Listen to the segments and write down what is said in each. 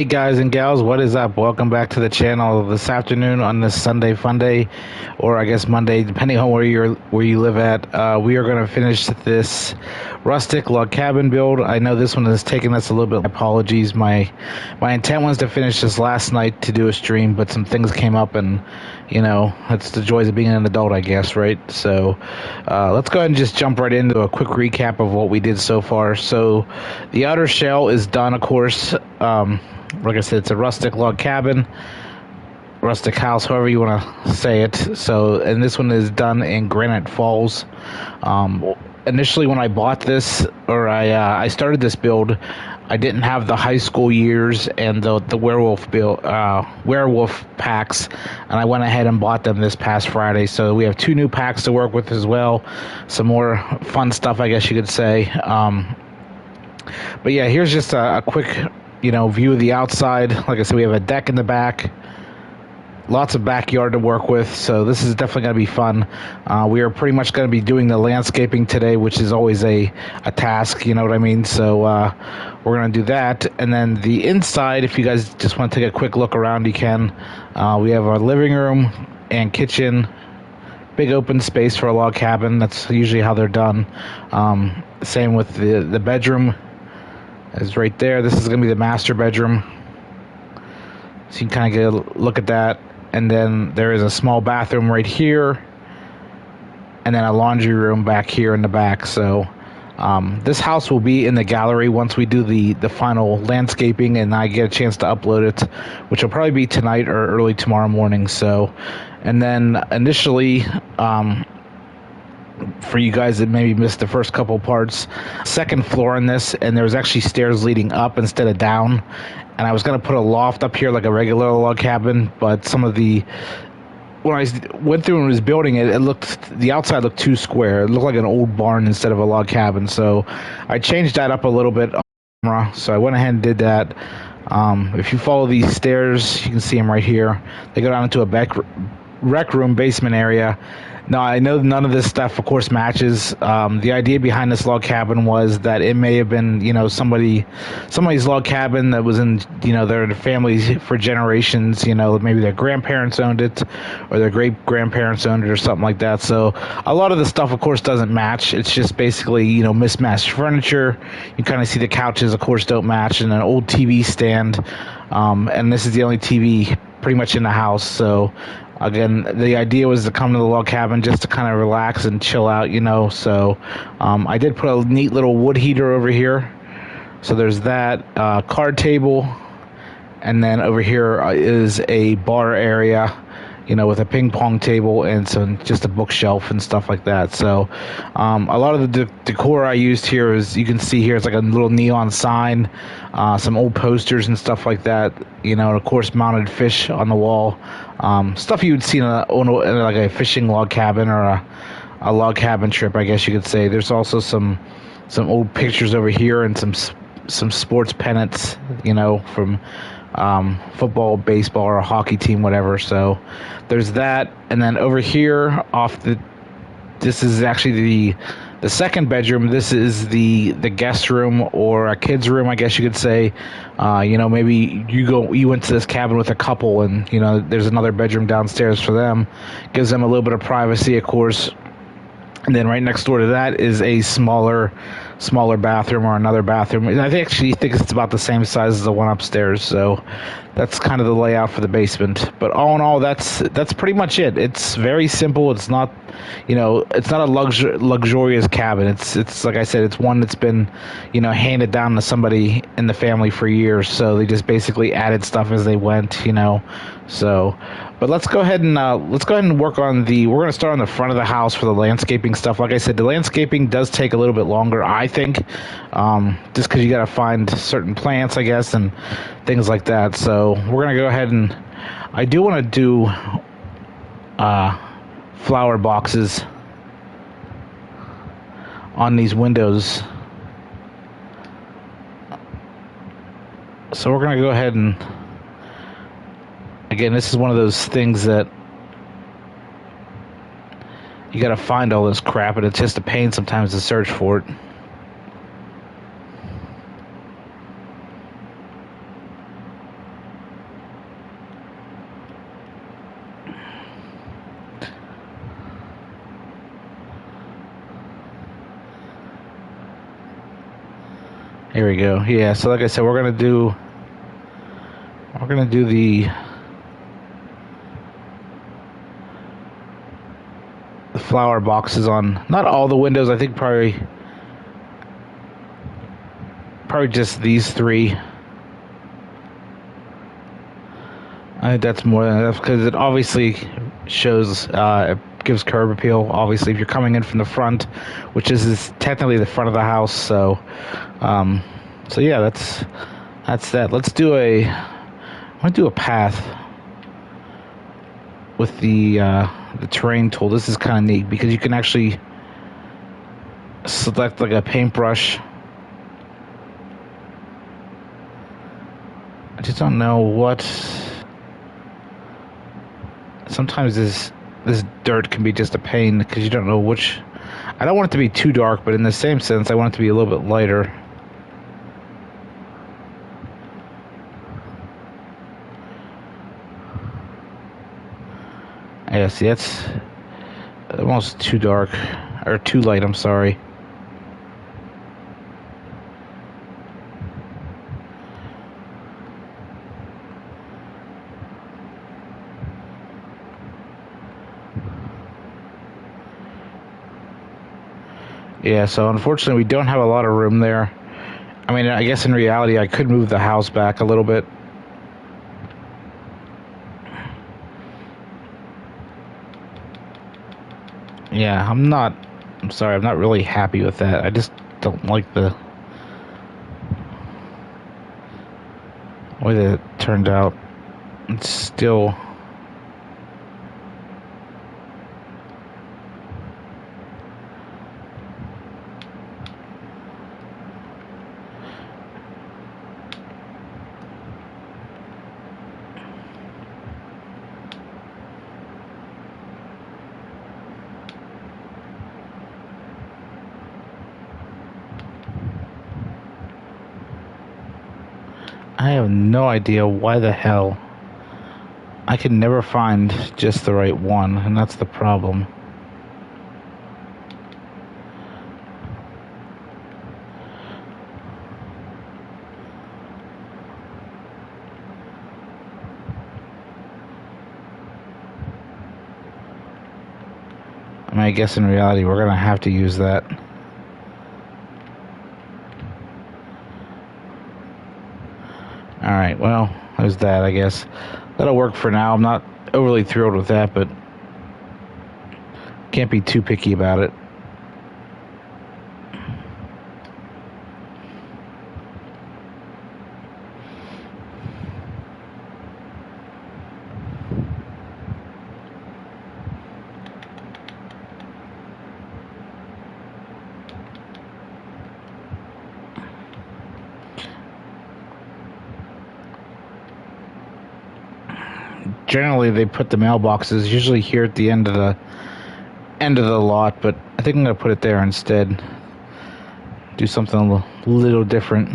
Hey guys and gals, what is up? Welcome back to the channel this afternoon on this Sunday fun day, or I guess Monday, depending on where you live at. We are going to finish this rustic log cabin build. I know this one has taken us a little bit. Apologies. My intent was to finish this last night to do a stream, but some things came up, and it's the joys of being an adult, I guess, right? So let's go ahead and just jump right into a quick recap of what we did so far. So the outer shell is done, of course. Like I said, it's a rustic log cabin, rustic house, however you want to say it. So, and this one is done in Granite Falls. Initially, when I bought this, or I started this build, I didn't have the high school years and the werewolf packs, and I went ahead and bought them this past Friday. So we have two new packs to work with as well, some more fun stuff, I guess you could say. But yeah, here's just a quick view of the outside. Like I said, we have a deck in the back, lots of backyard to work with, so this is definitely going to be fun. We are pretty much going to be doing the landscaping today, which is always a task, you know what I mean? So we're going to do that. And then the inside, if you guys just want to take a quick look around, you can. We have our living room and kitchen, big open space for a log cabin. That's usually how they're done. Same with the bedroom is right there. This is going to be the master bedroom, so you can kind of get a look at that. And then there is a small bathroom right here, and then a laundry room back here in the back. So this house will be in the gallery once we do the final landscaping and I get a chance to upload it, which will probably be tonight or early tomorrow morning. So, and then initially, for you guys that maybe missed the first couple parts, second floor in this, and there was actually stairs leading up instead of down. And I was going to put a loft up here like a regular log cabin, but when I went through and was building it, the outside looked too square. It looked like an old barn instead of a log cabin. So I changed that up a little bit on camera. So I went ahead and did that. If you follow these stairs, you can see them right here. They go down into a rec room basement area. Now, I know none of this stuff, of course, matches. The idea behind this log cabin was that it may have been, somebody's log cabin that was in, their family for generations. Maybe their grandparents owned it, or their great-grandparents owned it, or something like that. So a lot of the stuff, of course, doesn't match. It's just basically, mismatched furniture. You kind of see the couches, of course, don't match, and an old TV stand. And this is the only TV pretty much in the house. So again, the idea was to come to the log cabin just to kind of relax and chill out, So I did put a neat little wood heater over here. So there's that card table, and then over here is a bar area, with a ping pong table and just a bookshelf and stuff like that. So a lot of the decor I used here is, you can see here, it's like a little neon sign, some old posters and stuff like that, and of course mounted fish on the wall, stuff you would see in like a fishing log cabin or a log cabin trip, I guess you could say. There's also some old pictures over here and some sports pennants, from football, baseball, or a hockey team, whatever. So there's that. And then over here this is actually the second bedroom. This is the guest room, or a kid's room, I guess you could say. Maybe you went to this cabin with a couple, and there's another bedroom downstairs for them. Gives them a little bit of privacy, of course. And then right next door to that is a smaller bathroom, or another bathroom. And I actually think it's about the same size as the one upstairs. So that's kind of the layout for the basement. But all in all, that's pretty much it. It's very simple. It's not, it's not a luxurious cabin. It's like I said, it's one that's been, handed down to somebody in the family for years. So they just basically added stuff as they went, So, but let's go ahead and work on we're going to start on the front of the house for the landscaping stuff. Like I said, the landscaping does take a little bit longer, I think, just because you got to find certain plants, I guess, and things like that. So we're going to go ahead and I do want to do flower boxes on these windows. So we're going to go ahead and, again, this is one of those things that you gotta find all this crap, and it's just a pain sometimes to search for it. Here we go. Yeah, so like I said, we're gonna do the flower boxes on not all the windows. I think probably just these three. I think that's more than enough because it obviously shows, it gives curb appeal. Obviously, if you're coming in from the front, which is technically the front of the house. So yeah, that's that. Let's do I want to do a path with the terrain tool. This is kind of neat because you can actually select like a paintbrush. I just don't know what. Sometimes this dirt can be just a pain because you don't know which. I don't want it to be too dark, but in the same sense, I want it to be a little bit lighter. Yeah, see, that's almost too dark, or too light, I'm sorry. Yeah, so unfortunately we don't have a lot of room there. I mean, I guess in reality I could move the house back a little bit. Yeah, I'm sorry, I'm not really happy with that. I just don't like the way that it turned out. It's still... I have no idea why the hell I can never find just the right one, and that's the problem. I mean, I guess in reality we're gonna have to use that. Alright, well, there's that, I guess. That'll work for now. I'm not overly thrilled with that, but can't be too picky about it. Generally, they put the mailboxes usually here at the end of the lot, but I think I'm gonna put it there instead. Do something a little different.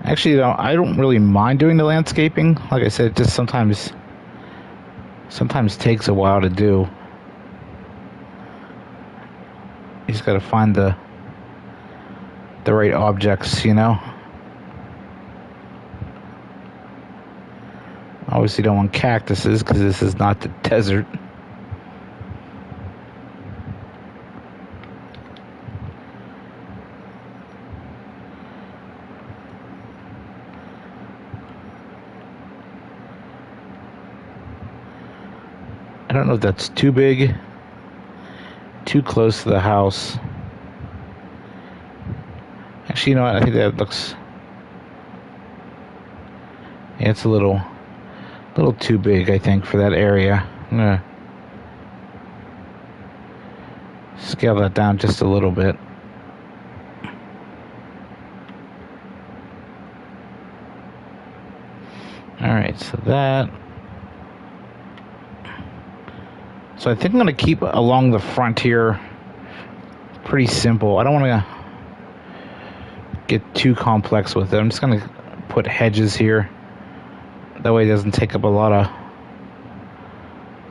Actually, though, I don't really mind doing the landscaping. Like I said, it just sometimes takes a while to do. You just gotta find the right objects, you know? Obviously don't want cactuses because this is not the desert. I don't know if that's too big, too close to the house. Actually, you know what? I think that looks... Yeah, it's a little too big, I think, for that area. I'm gonna scale that down just a little bit. Alright, so that... So I think I'm going to keep along the front here pretty simple. I don't want to get too complex with it. I'm just going to put hedges here That way it doesn't take up a lot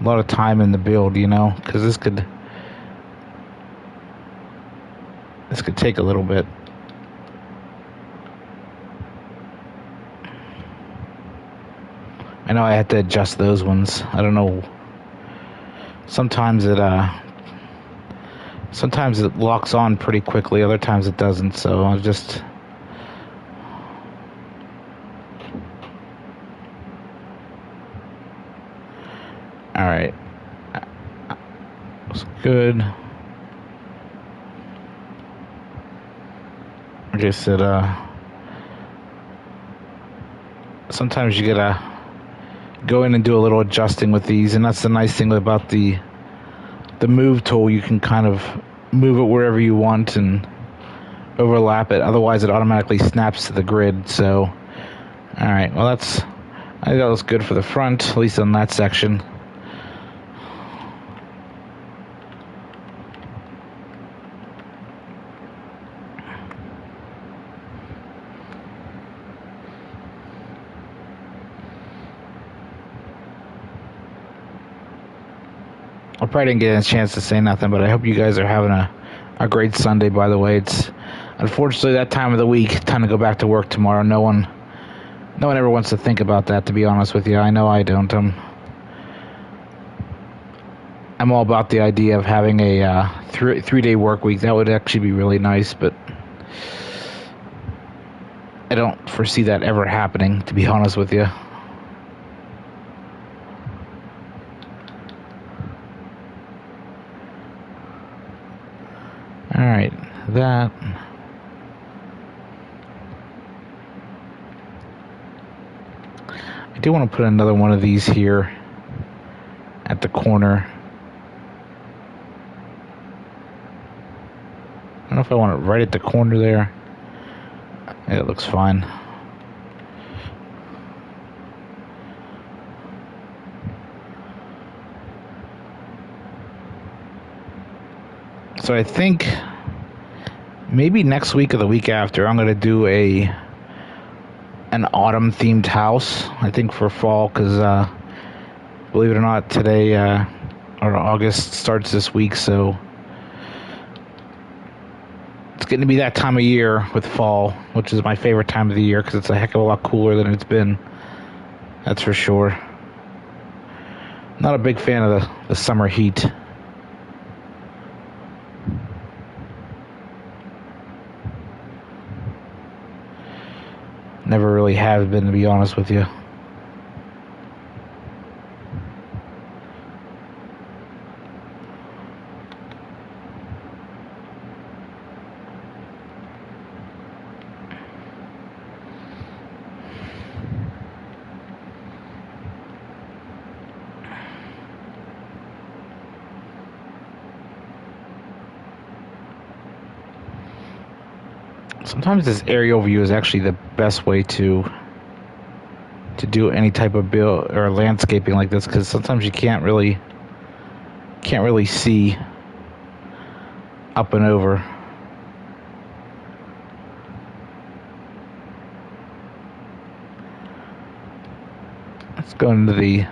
of time in the build, you know, because this could take a little bit. I know I had to adjust those ones. I don't know. Sometimes it locks on pretty quickly. Other times it doesn't. So I'll just. All right. That's good. Like I said, sometimes you gotta go in and do a little adjusting with these, and that's the nice thing about the move tool. You can kind of move it wherever you want and overlap it. Otherwise, it automatically snaps to the grid. So, all right. Well, I think that looks good for the front, at least on that section. I probably didn't get a chance to say nothing, but I hope you guys are having a great Sunday, by the way. It's unfortunately that time of the week, time to go back to work tomorrow. No one ever wants to think about that, to be honest with you. I know I don't. I'm all about the idea of having a 3-day work week. That would actually be really nice, but I don't foresee that ever happening, to be honest with you. Alright, that. I do want to put another one of these here at the corner. I don't know if I want it right at the corner there. Yeah, it looks fine. So I think maybe next week or the week after, I'm going to do an autumn themed house. I think for fall, because believe it or not, today or August starts this week, so it's getting to be that time of year with fall, which is my favorite time of the year because it's a heck of a lot cooler than it's been. That's for sure. Not a big fan of the summer heat. Never really have been, to be honest with you. Sometimes this aerial view is actually the best way to do any type of build or landscaping like this, because sometimes you can't really see up and over. Let's go into the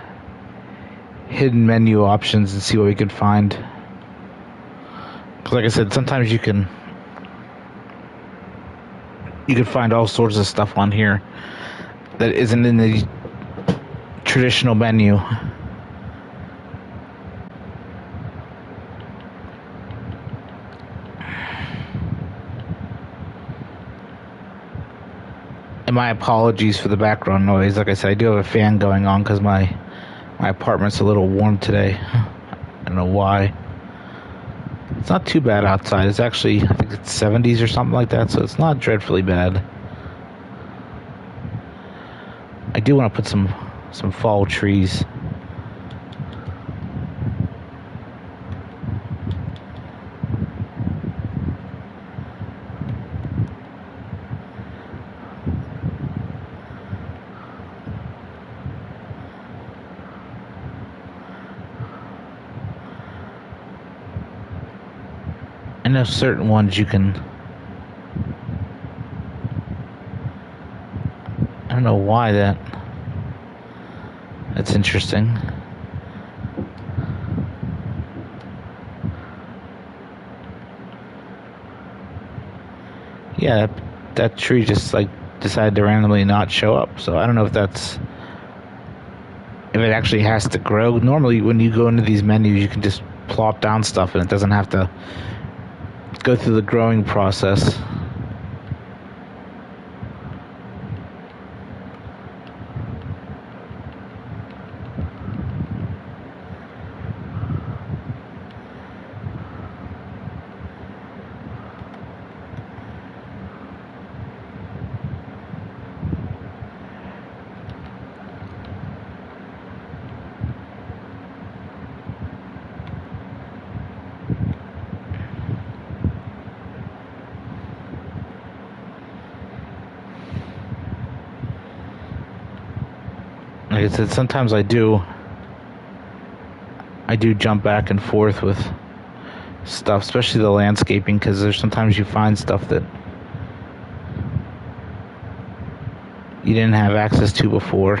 hidden menu options and see what we can find. Because like I said, sometimes you can find all sorts of stuff on here that isn't in the traditional menu. And my apologies for the background noise. Like I said, I do have a fan going on because my apartment's a little warm today. I don't know why. It's not too bad outside. It's actually, I think it's 70s or something like that, so it's not dreadfully bad. I do want to put some fall trees. I know certain ones you can. I don't know why that. That's interesting. Yeah, that tree just like decided to randomly not show up. So I don't know if it actually has to grow. Normally, when you go into these menus, you can just plop down stuff and it doesn't have to go through the growing process. Like I said, sometimes I do jump back and forth with stuff, especially the landscaping, because there's sometimes you find stuff that you didn't have access to before.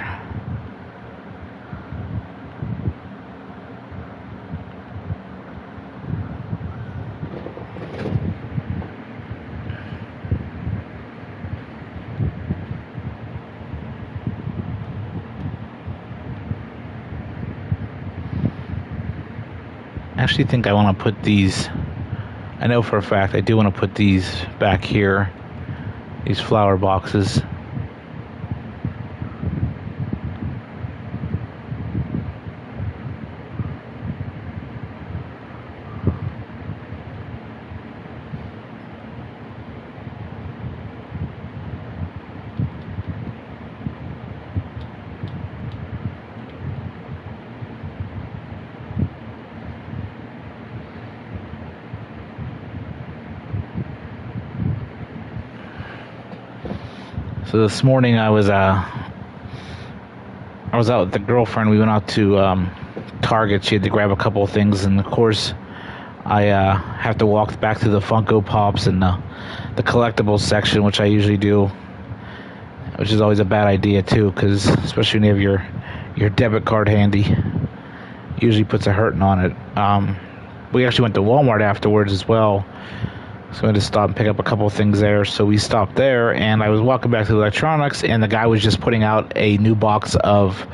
I actually think I want to put these, I know for a fact I do want to put these back here, these flower boxes. So this morning I was out with the girlfriend. We went out to Target. She had to grab a couple of things, and of course I have to walk back to the Funko Pops and the collectibles section, which I usually do, which is always a bad idea too, because especially when you have your debit card handy, usually puts a hurting on it. We actually went to Walmart afterwards as well. So I had to stop and pick up a couple of things there. So we stopped there, and I was walking back to the electronics, and the guy was just putting out a new box of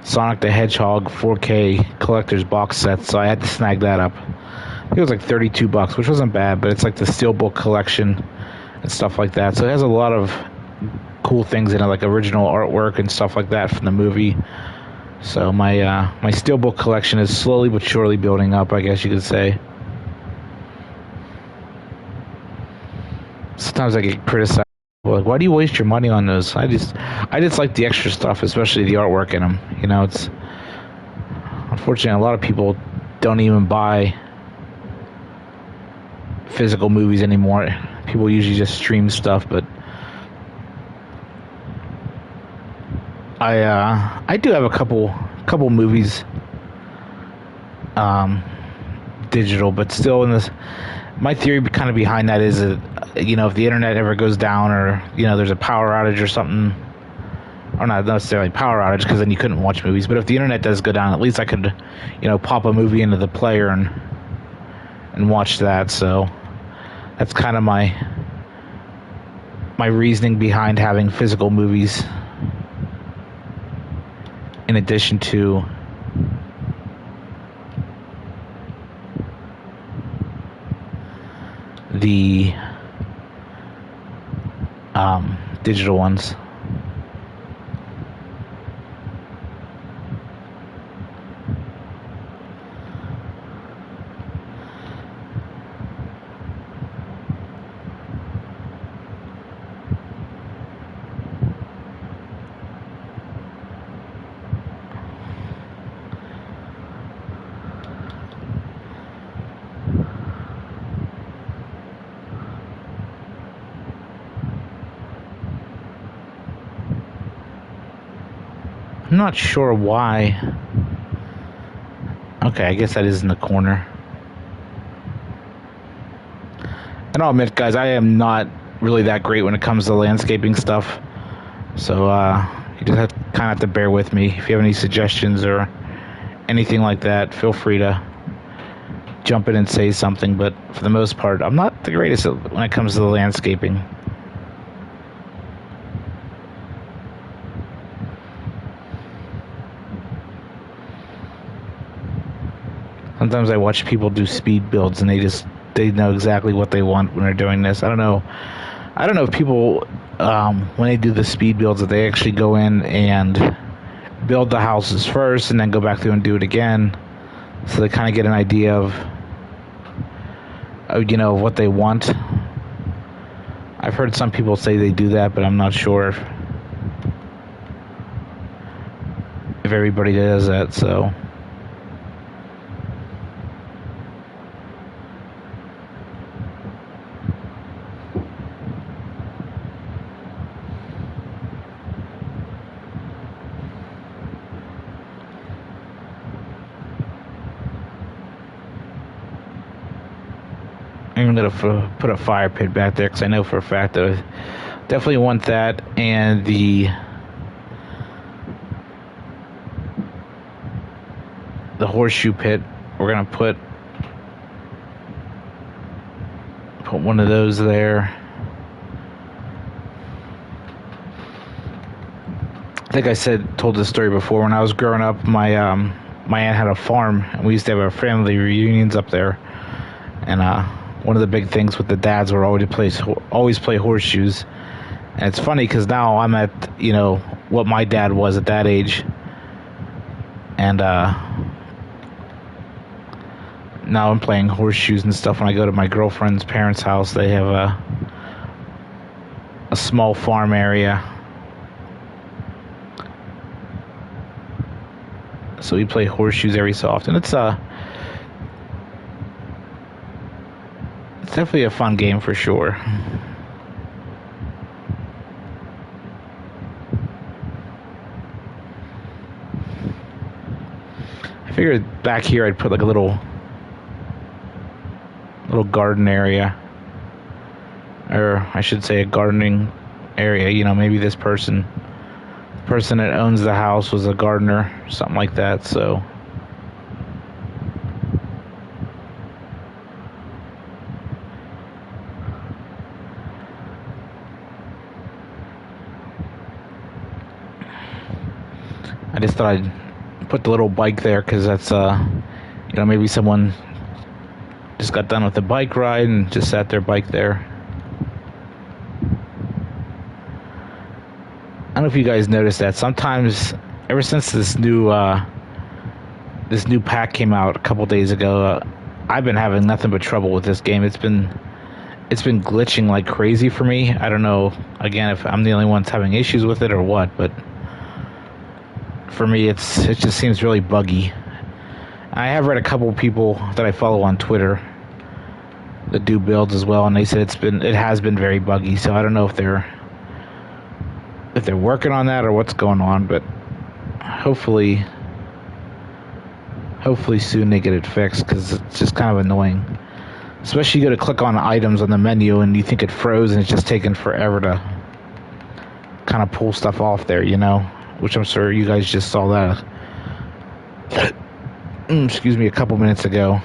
Sonic the Hedgehog 4K collector's box sets. So I had to snag that up. I think it was like $32, which wasn't bad, but it's like the Steelbook collection and stuff like that. So it has a lot of cool things in it, like original artwork and stuff like that from the movie. So my Steelbook collection is slowly but surely building up, I guess you could say. Sometimes I get criticized. Like, why do you waste your money on those? I just like the extra stuff, especially the artwork in them. You know, it's unfortunately a lot of people don't even buy physical movies anymore. People usually just stream stuff, but I do have a couple movies digital, but still in this. My theory kind of behind that is that, you know, if the internet ever goes down, or, you know, there's a power outage or something, or not necessarily power outage because then you couldn't watch movies, but if the internet does go down, at least I could, you know, pop a movie into the player and watch that. So that's kind of my reasoning behind having physical movies in addition to the digital ones. I'm not sure why. Okay, I guess that is in the corner. And I'll admit, guys, I am not really that great when it comes to landscaping stuff. So, You just kind of have to bear with me. If you have any suggestions or anything like that, feel free to jump in and say something. But for the most part, I'm not the greatest when it comes to the landscaping. Sometimes I watch people do speed builds and they know exactly what they want when they're doing this. I don't know if people when they do the speed builds that they actually go in and build the houses first and then go back through and do it again, so they kind of get an idea of what they want. I've heard some people say they do that, but I'm not sure if everybody does that. So I'm going to put a fire pit back there because I know for a fact that I definitely want that, and the horseshoe pit. We're going to put one of those there. I think I told this story before. When I was growing up, my aunt had a farm, and we used to have our family reunions up there, and one of the big things with the dads were always play horseshoes. And it's funny because now I'm at, what my dad was at that age. And now I'm playing horseshoes and stuff when I go to my girlfriend's parents' house. They have a small farm area. So we play horseshoes every so often. It's definitely a fun game for sure. I figured back here I'd put like a little garden area, or I should say a gardening area. Maybe this person that owns the house was a gardener, something like that. So I just thought I'd put the little bike there because that's maybe someone just got done with the bike ride and just sat their bike there. I don't know if you guys noticed that sometimes, ever since this new pack came out a couple days ago, I've been having nothing but trouble with this game. It's been glitching like crazy for me. I don't know, again, if I'm the only one having issues with it or what, but for me, it just seems really buggy. I have read a couple of people that I follow on Twitter that do builds as well, and they said it has been very buggy. So I don't know if they're working on that or what's going on, but hopefully soon they get it fixed, because it's just kind of annoying. Especially you go to click on items on the menu and you think it froze and it's just taken forever to kind of pull stuff off there, which I'm sure you guys just saw that excuse me, a couple minutes ago.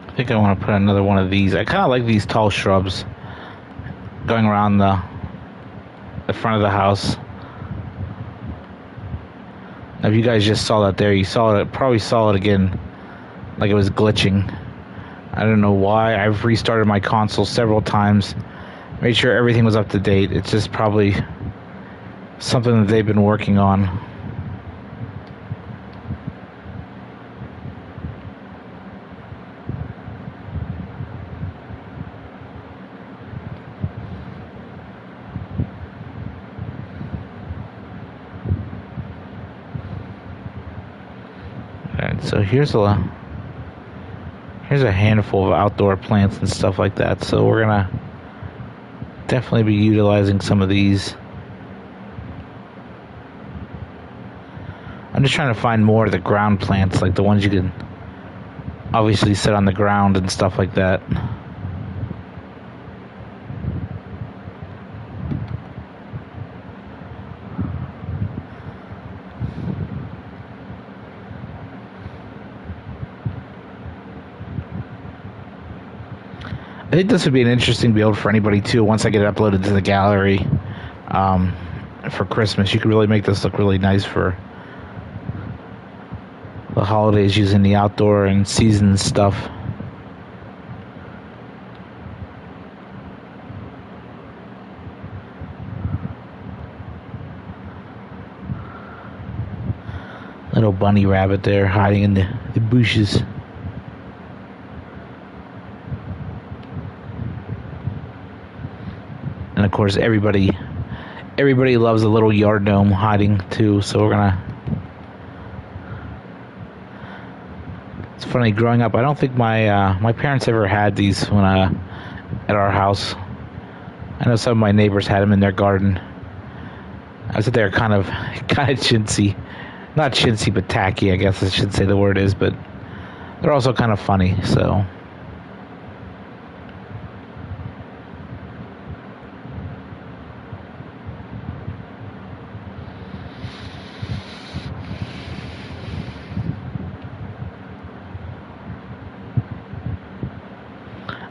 I think I want to put another one of these. I kind of like these tall shrubs going around the front of the house. Now, if you guys just saw that there, you probably saw it again, like it was glitching. I don't know why. I've restarted my console several times, made sure everything was up to date. It's just probably something that they've been working on. So here's a handful of outdoor plants and stuff like that. So we're gonna definitely be utilizing some of these. I'm just trying to find more of the ground plants, like the ones you can obviously sit on the ground and stuff like that. I think this would be an interesting build for anybody too. Once I get it uploaded to the gallery for Christmas, you could really make this look really nice for the holidays, using the outdoor and season stuff. Little bunny rabbit there hiding in the bushes. And of course, everybody loves a little yard gnome hiding too. So we're gonna. It's funny, growing up, I don't think my parents ever had these when at our house. I know some of my neighbors had them in their garden. I said they're kind of chintzy, not chintzy but tacky, I guess I should say the word is, but they're also kind of funny. So.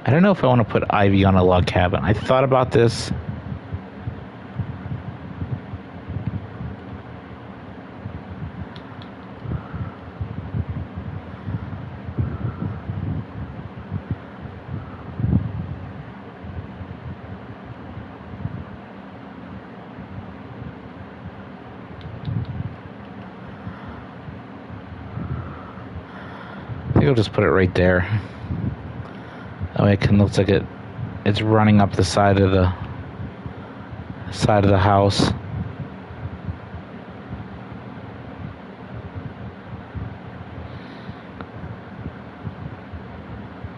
I don't know if I want to put ivy on a log cabin. I thought about this. I think I'll just put it right there. That way it can look like it's running up the side of the house.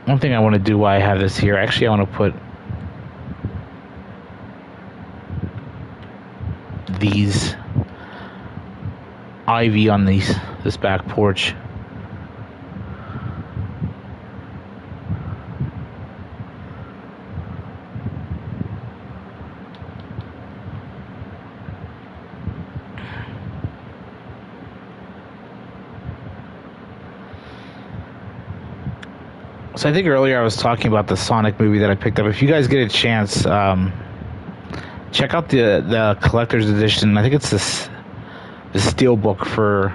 One thing I want to do while I have this here, actually I want to put these ivy on this back porch. So I think earlier I was talking about the Sonic movie that I picked up. If you guys get a chance, check out the collector's edition. I think it's the Steelbook for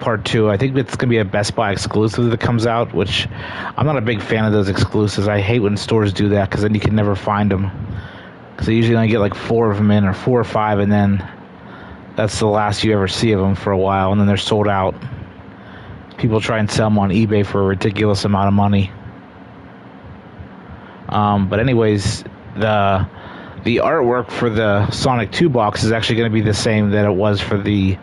Part 2. I think it's going to be a Best Buy exclusive that comes out, which I'm not a big fan of those exclusives. I hate when stores do that because then you can never find them. Because they usually only get like 4 of them in, or 4 or 5, and then that's the last you ever see of them for a while, and then they're sold out. People try and sell them on eBay for a ridiculous amount of money. But anyways, the artwork for the Sonic 2 box is actually going to be the same that it was for the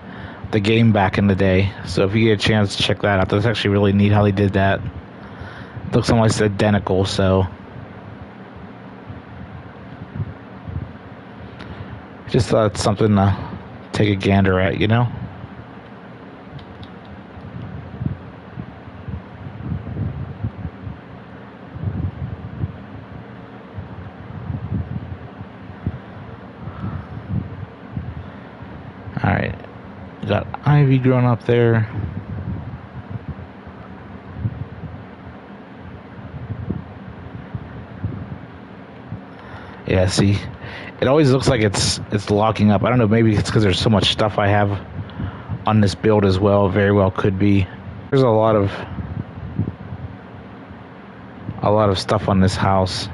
game back in the day. So if you get a chance to check that out, that's actually really neat how they did that. It looks almost identical, so just thought it's something to take a gander at, you know? Alright, got ivy growing up there. Yeah, see, it always looks like it's locking up. I don't know, maybe it's because there's so much stuff I have on this build as well. Very well could be. There's a lot of stuff on this house.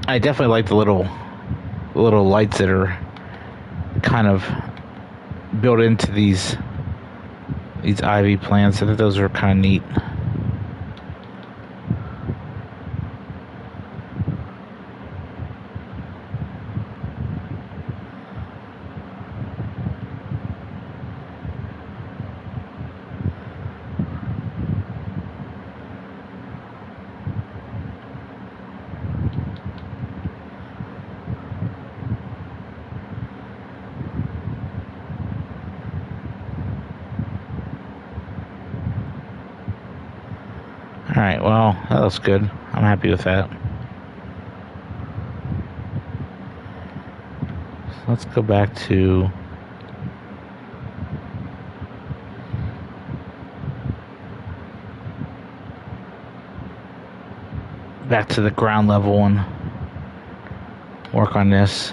I definitely like the little little lights that are kind of built into these ivy plants. I think those are kind of neat. Alright, well, that looks good. I'm happy with that. So let's go back to the ground level and work on this.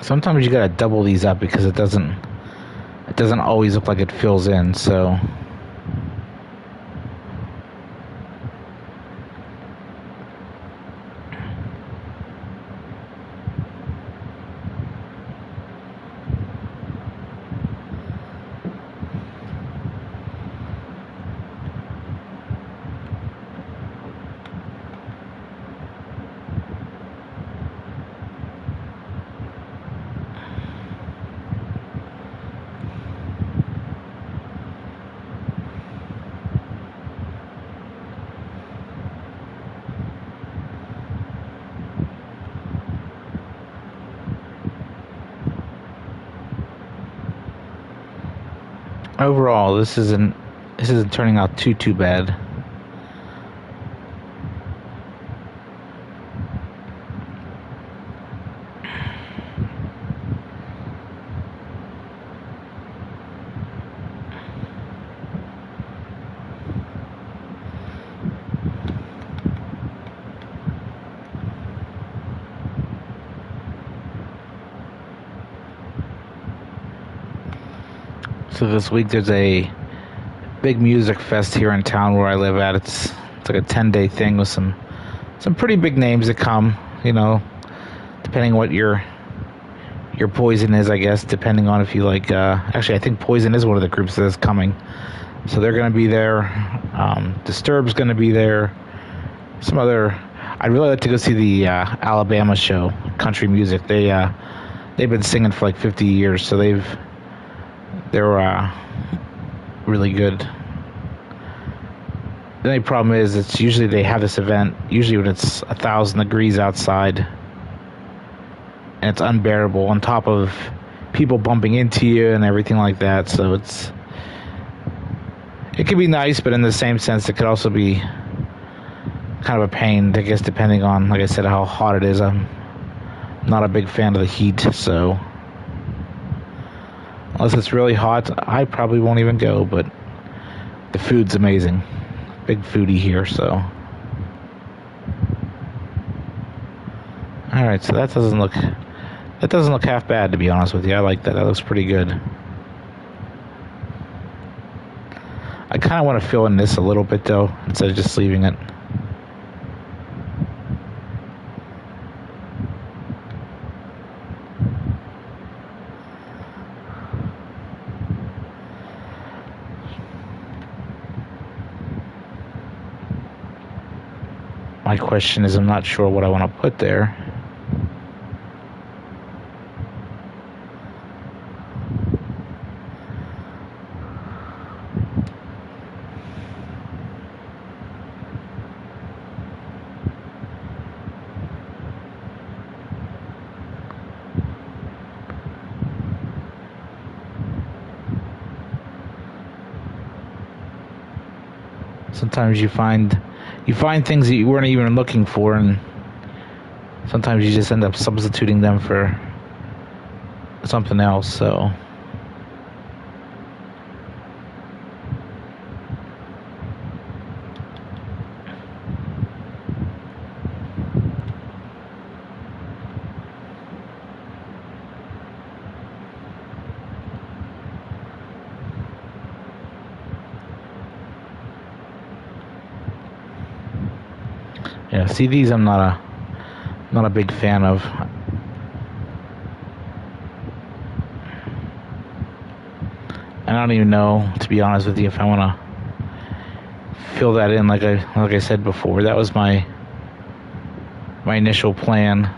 Sometimes you gotta double these up because it doesn't always look like it fills in, so overall, this isn't turning out too bad. So this week there's a big music fest here in town where I live at. It's like a 10-day thing with some pretty big names that come, you know, depending on what your Poison is, I guess, depending on if you like, actually I think Poison is one of the groups that is coming. So they're going to be there. Disturbed's going to be there. Some other, I'd really like to go see the Alabama show, country music. They've been singing for like 50 years, so they're really good. The only problem is it's usually they have this event usually when it's 1,000 degrees outside and it's unbearable, on top of people bumping into you and everything like that. So it can be nice, but in the same sense it could also be kind of a pain, I guess, depending on, like I said, how hot it is. I'm not a big fan of the heat, so unless it's really hot, I probably won't even go, but the food's amazing. Big foodie here, so. Alright, so that doesn't look half bad, to be honest with you. I like that. That looks pretty good. I kind of want to fill in this a little bit, though, instead of just leaving it. My question is, I'm not sure what I want to put there. Sometimes you find things that you weren't even looking for, and sometimes you just end up substituting them for something else. So yeah, see, these I'm not a big fan of. I don't even know, to be honest with you, if I want to fill that in like I said before. That was my initial plan.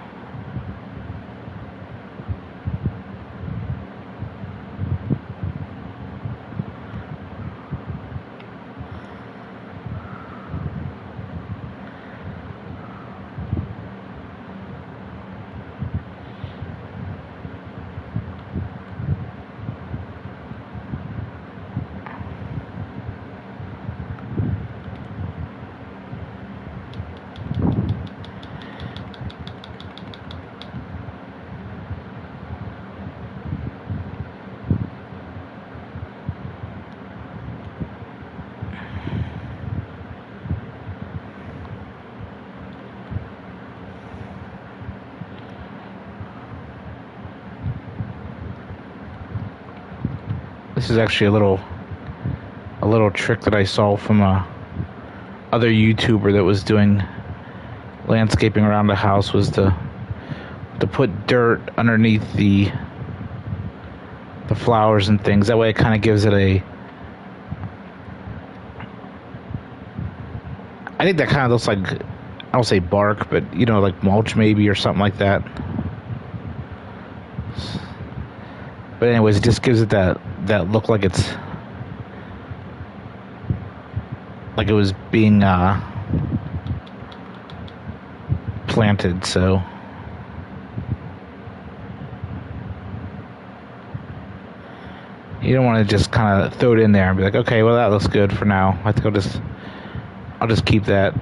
This is actually a little trick that I saw from a other YouTuber that was doing landscaping around the house, was to put dirt underneath the flowers and things. That way it kind of gives it a, I think that kind of looks like, I don't say bark, but you know, like mulch maybe, or something like that. But anyways, it just gives it that look like it's like it was being planted. So you don't want to just kind of throw it in there and be like, okay, well, that looks good for now. I think I'll just keep that.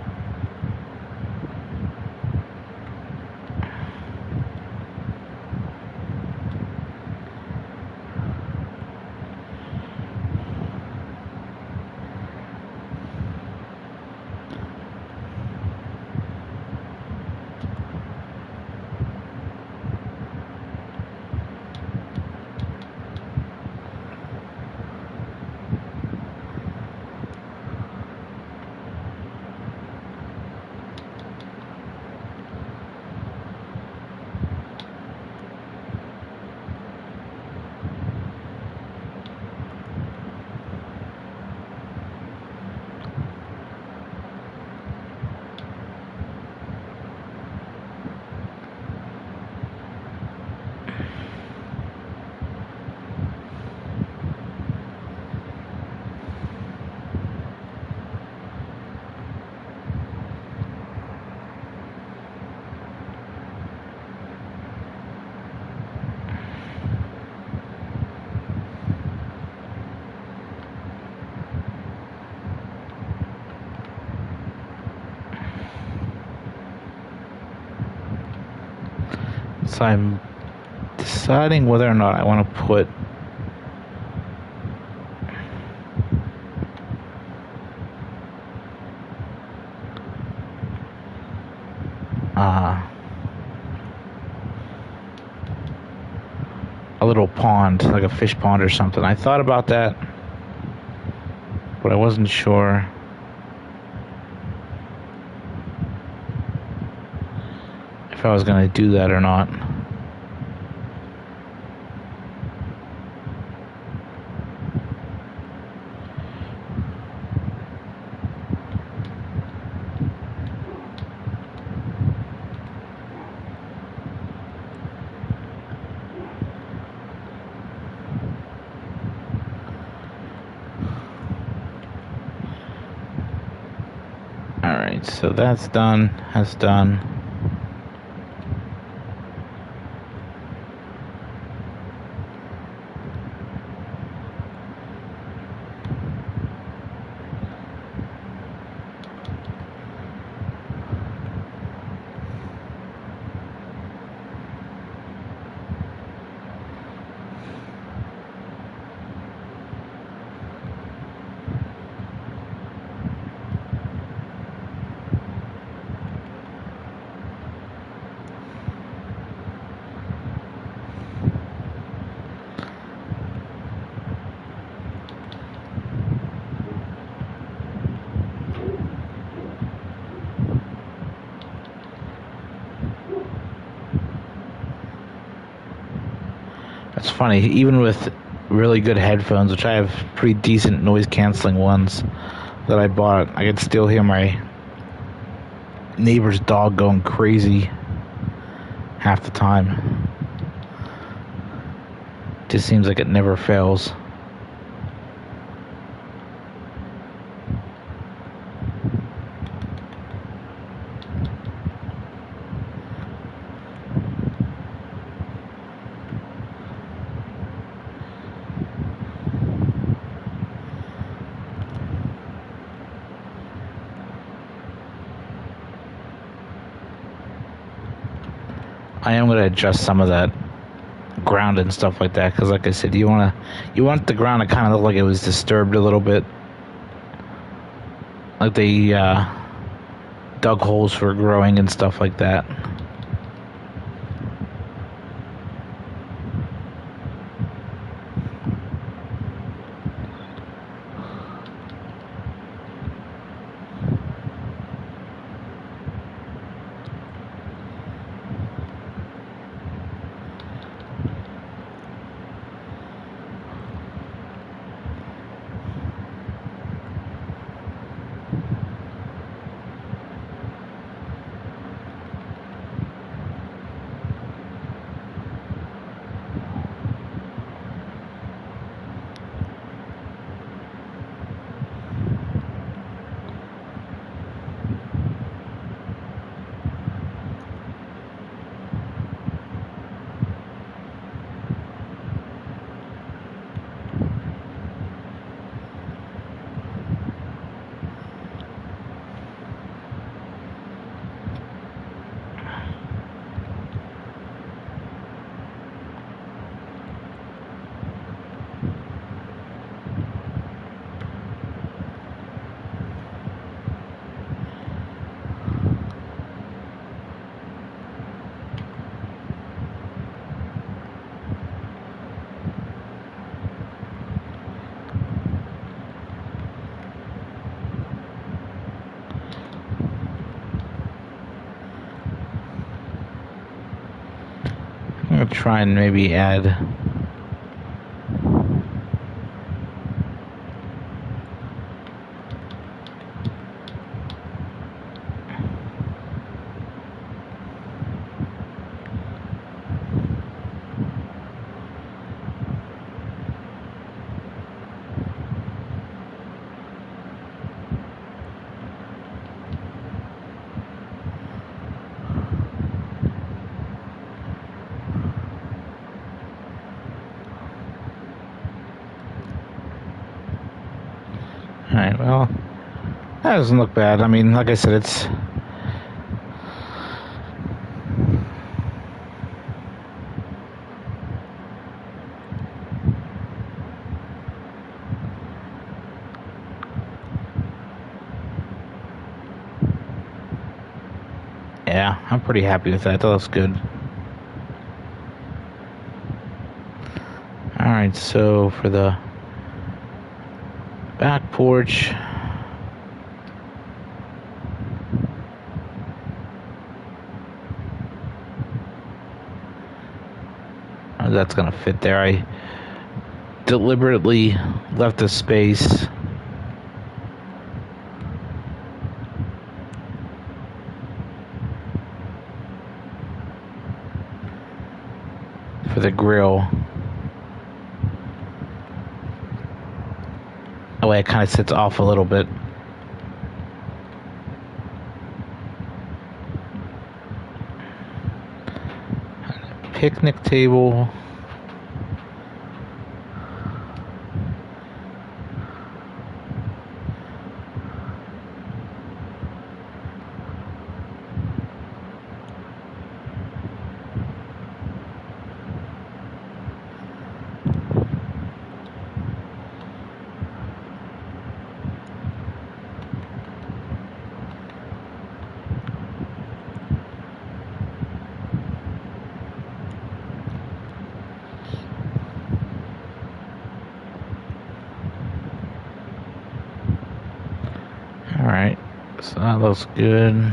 So I'm deciding whether or not I want to put a little pond, like a fish pond or something. I thought about that, but I wasn't sure if I was going to do that or not. Alright, so that's done. That's done. funny. Even with really good headphones, which I have pretty decent noise canceling ones that I bought, I could still hear my neighbor's dog going crazy half the time. Just seems like it never fails. I am going to adjust some of that ground and stuff like that, because like I said, you want the ground to kind of look like it was disturbed a little bit, like they dug holes for growing and stuff like that. I'm going to try and maybe add Alright, well, that doesn't look bad. I mean, like I said, it's... Yeah, I'm pretty happy with that. That looks good. Alright, so for the back porch, that's gonna fit there. I deliberately left the space for the grill. That way it kind of sits off a little bit. Picnic table. Alright, so that looks good.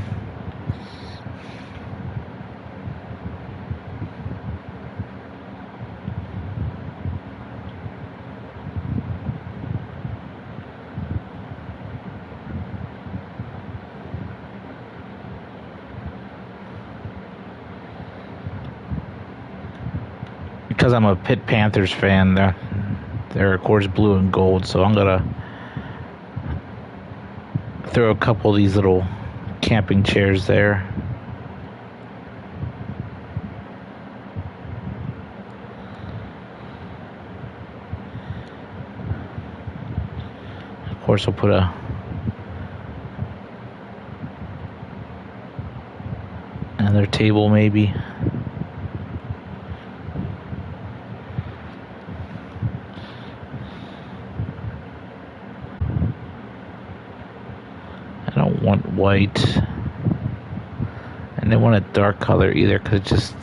because I'm a Pitt Panthers fan, they're of course blue and gold, so I'm gonna throw a couple of these little camping chairs there. Of course, I'll put another table maybe. I don't want white. And I don't want a dark color either, because it just...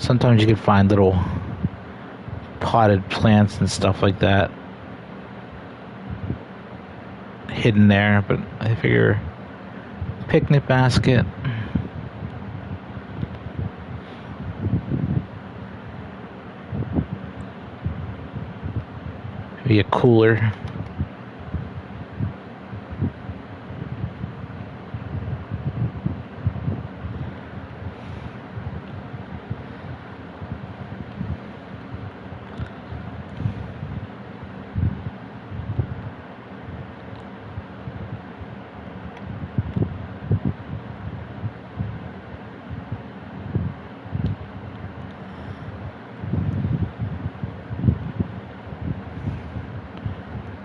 Sometimes you can find little potted plants and stuff like that hidden there, but I figure picnic basket. Maybe a cooler.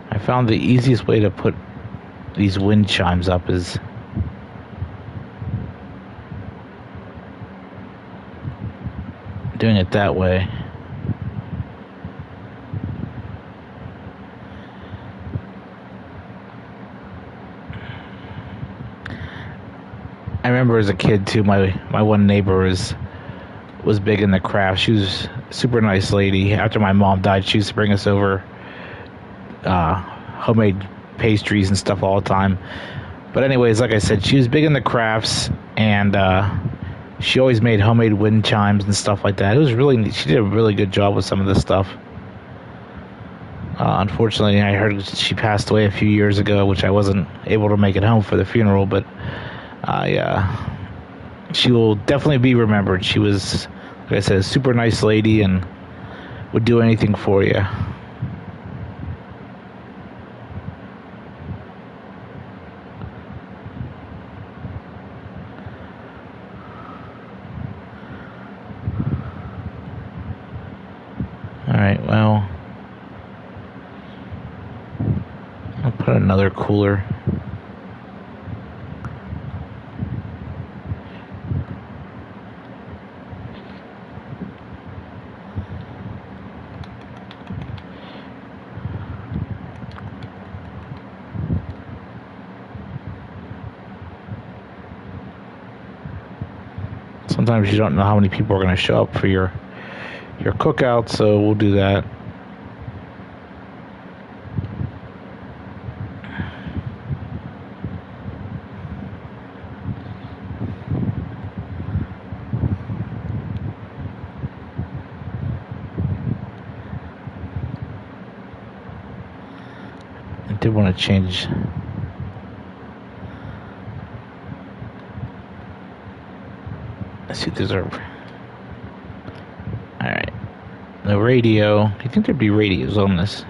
I found the easiest way to put these wind chimes up is doing it that way. I remember as a kid too, my one neighbor was big in the craft. She was a super nice lady. After my mom died, she used to bring us over homemade pastries and stuff all the time. But anyways, like I said, she was big in the crafts, and she always made homemade wind chimes and stuff like that. It was really neat. She did a really good job with some of this stuff. Unfortunately, I heard she passed away a few years ago, which I wasn't able to make it home for the funeral, but she will definitely be remembered. She was, like I said, a super nice lady and would do anything for you. Alright, well, I'll put another cooler. Sometimes you don't know how many people are going to show up for your cookout, so we'll do that. I did want to change. Let's see if there's a... Alright. The radio. Do you think there'd be radios on this?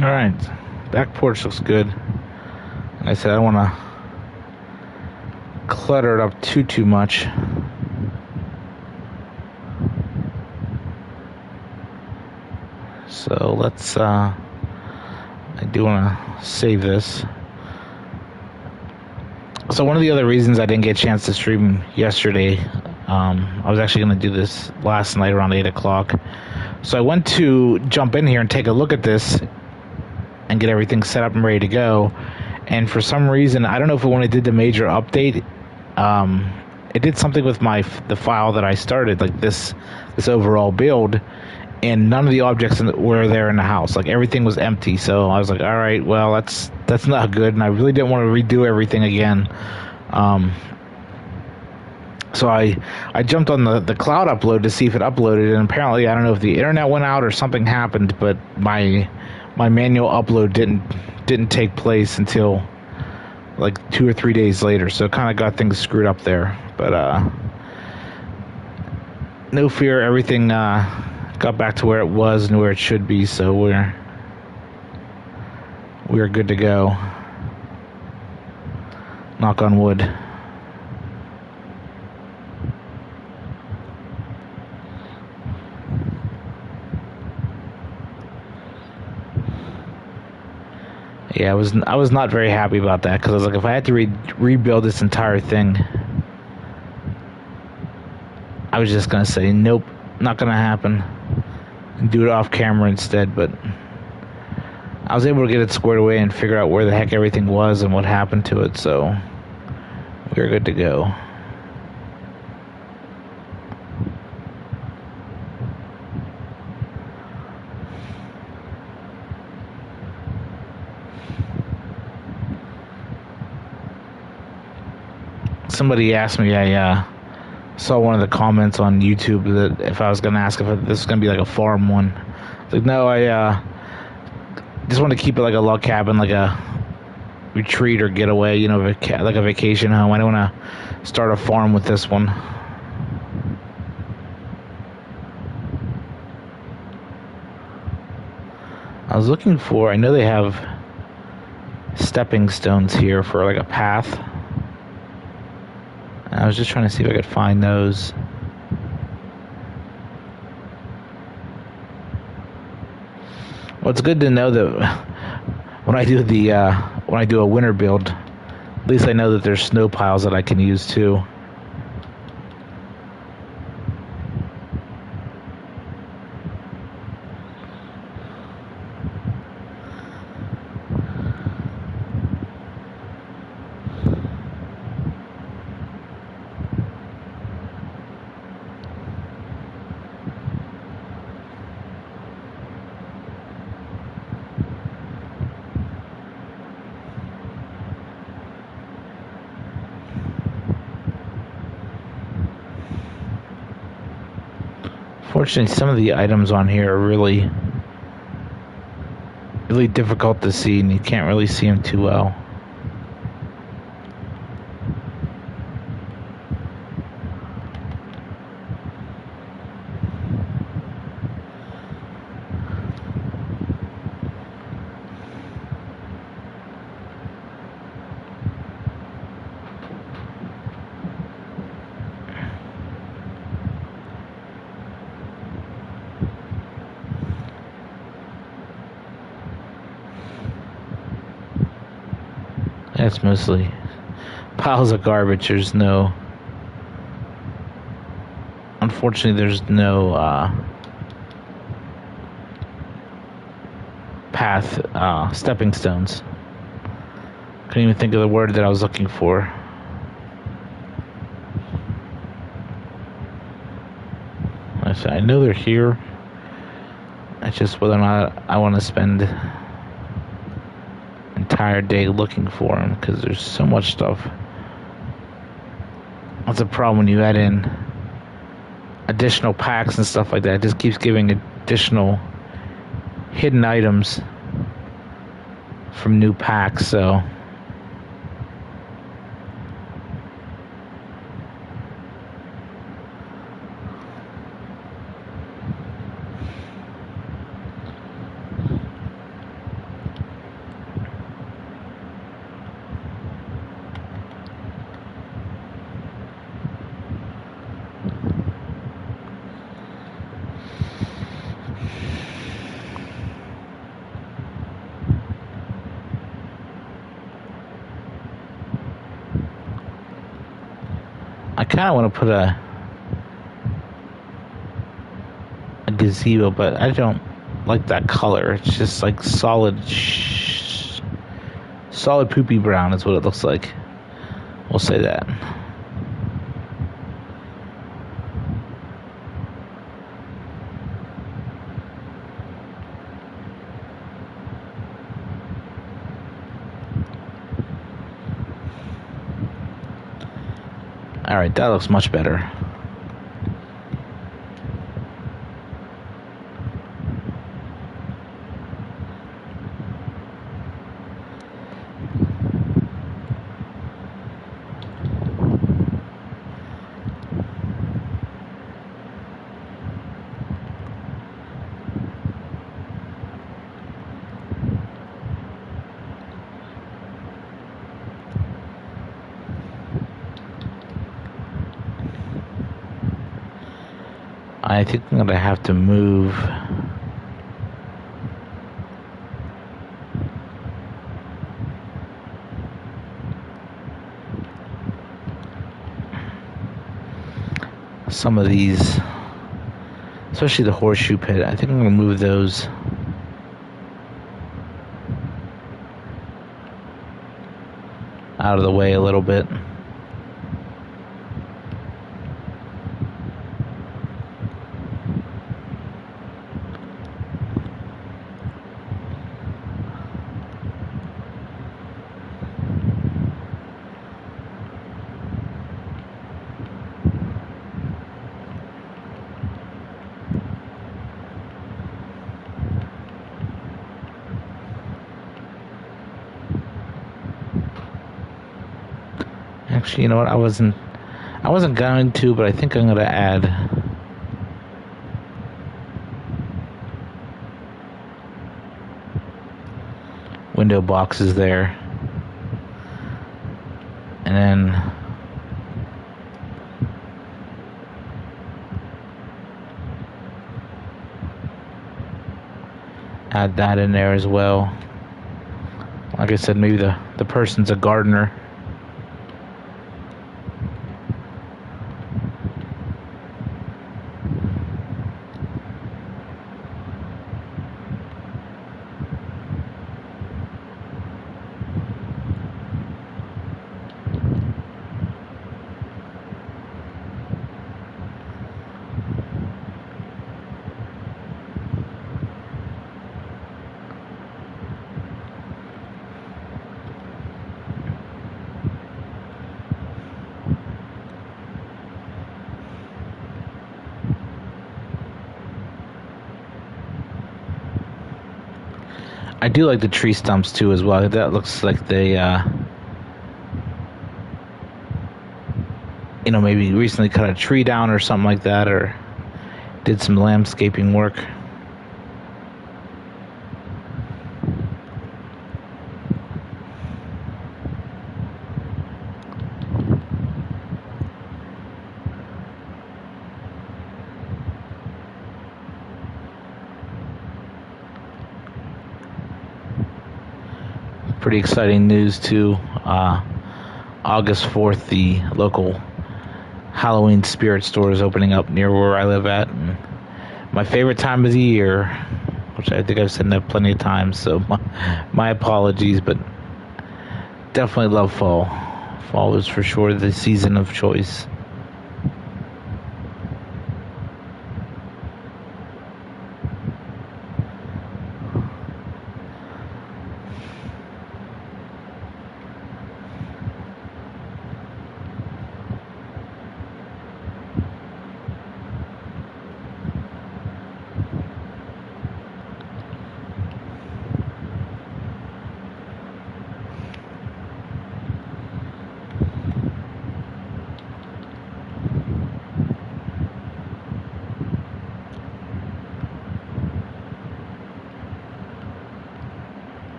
All right, back porch looks good. Like I said, I don't want to clutter it up too much. So let's, I do want to save this. So one of the other reasons I didn't get a chance to stream yesterday, I was actually going to do this last night around 8 o'clock. So I went to jump in here and take a look at this and get everything set up and ready to go. And for some reason, I don't know if when it did the major update, it did something with the file that I started, like this overall build, and none of the objects were there in the house. Like everything was empty. So I was like, all right, well, that's not good. And I really didn't want to redo everything again. So I jumped on the cloud upload to see if it uploaded, and apparently I don't know if the internet went out or something happened, but my manual upload didn't take place until like 2 or 3 days later. So it kind of got things screwed up there. But no fear, everything got back to where it was and where it should be, so we're good to go. Knock on wood. Yeah, I was not very happy about that, because I was like, if I had to rebuild this entire thing, I was just gonna say nope, not gonna happen, and do it off camera instead. But I was able to get it squared away and figure out where the heck everything was and what happened to it, so we're good to go. Somebody asked me, I saw one of the comments on YouTube that if I was going to ask if this was going to be like a farm one. Like, no, I just want to keep it like a log cabin, like a retreat or getaway, you know, like a vacation home. I don't want to start a farm with this one. I was looking for, I know they have stepping stones here for like a path. I was just trying to see if I could find those. Well, it's good to know that when I do a winter build, at least I know that there's snow piles that I can use too. Fortunately, some of the items on here are really difficult to see, and you can't really see them too well. That's mostly piles of garbage. Unfortunately, there's no path, stepping stones. Couldn't even think of the word that I was looking for. I know they're here. It's just whether or not I want to spend entire day looking for them, because there's so much stuff. That's a problem when you add in additional packs and stuff like that. It just keeps giving additional hidden items from new packs, so I kind of want to put a gazebo, but I don't like that color. It's just like solid poopy brown is what it looks like. We'll say that. All right, that looks much better. I think I'm gonna have to move some of these, especially the horseshoe pit. I think I'm gonna move those out of the way a little bit. Actually, you know what? I wasn't going to, but I think I'm gonna add window boxes there, and then add that in there as well. Like I said, maybe the person's a gardener. I do like the tree stumps too as well. That looks like they, maybe recently cut a tree down or something like that, or did some landscaping work. Pretty exciting news too. August 4th, the local Halloween spirit store is opening up near where I live at. And my favorite time of the year, which I think I've said that plenty of times, so my apologies, but definitely love fall. Fall is for sure the season of choice.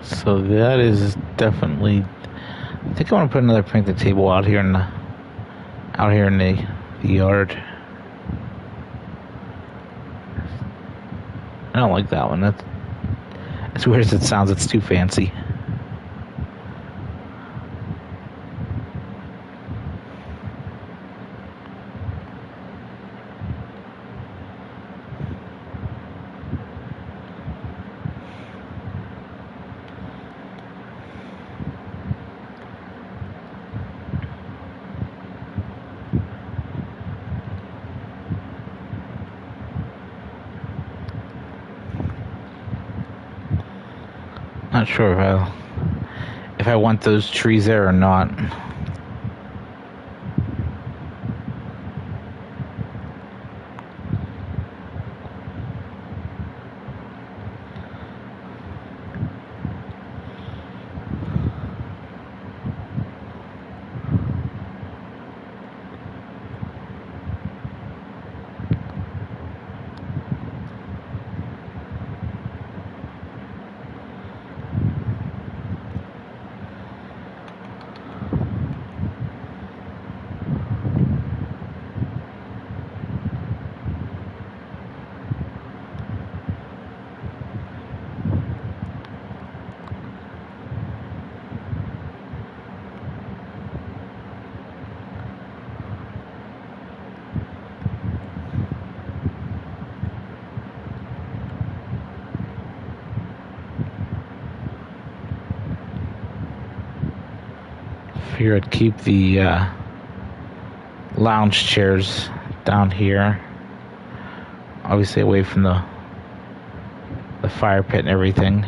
So that is definitely. I think I want to put another picnic table out here in the yard. I don't like that one. That's as weird as it sounds. It's too fancy. Not sure if I want those trees there or not. Figure I'd keep the lounge chairs down here, obviously away from the fire pit and everything.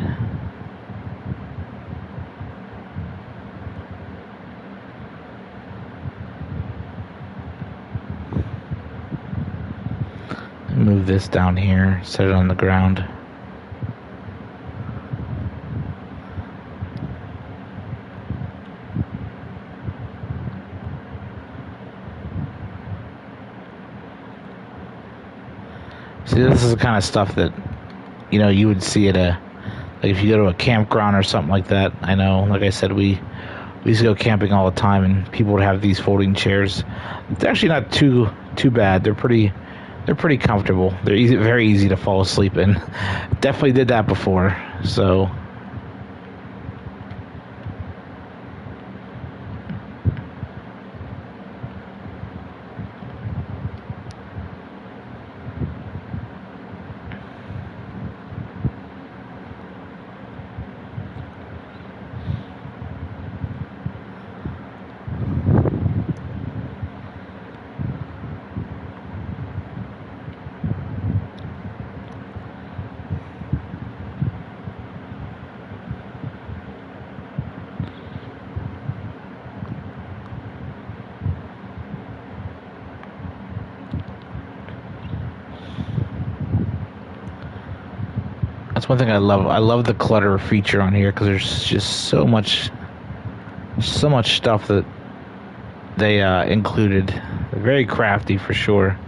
Move this down here, set it on the ground. See, this is the kind of stuff that, you would see at like if you go to a campground or something like that. I know, like I said, we used to go camping all the time, and people would have these folding chairs. It's actually not too bad. They're pretty comfortable. They're very easy to fall asleep in. Definitely did that before. So. That's one thing I love. I love the clutter feature on here because there's just so much stuff that they included. They're very crafty for sure.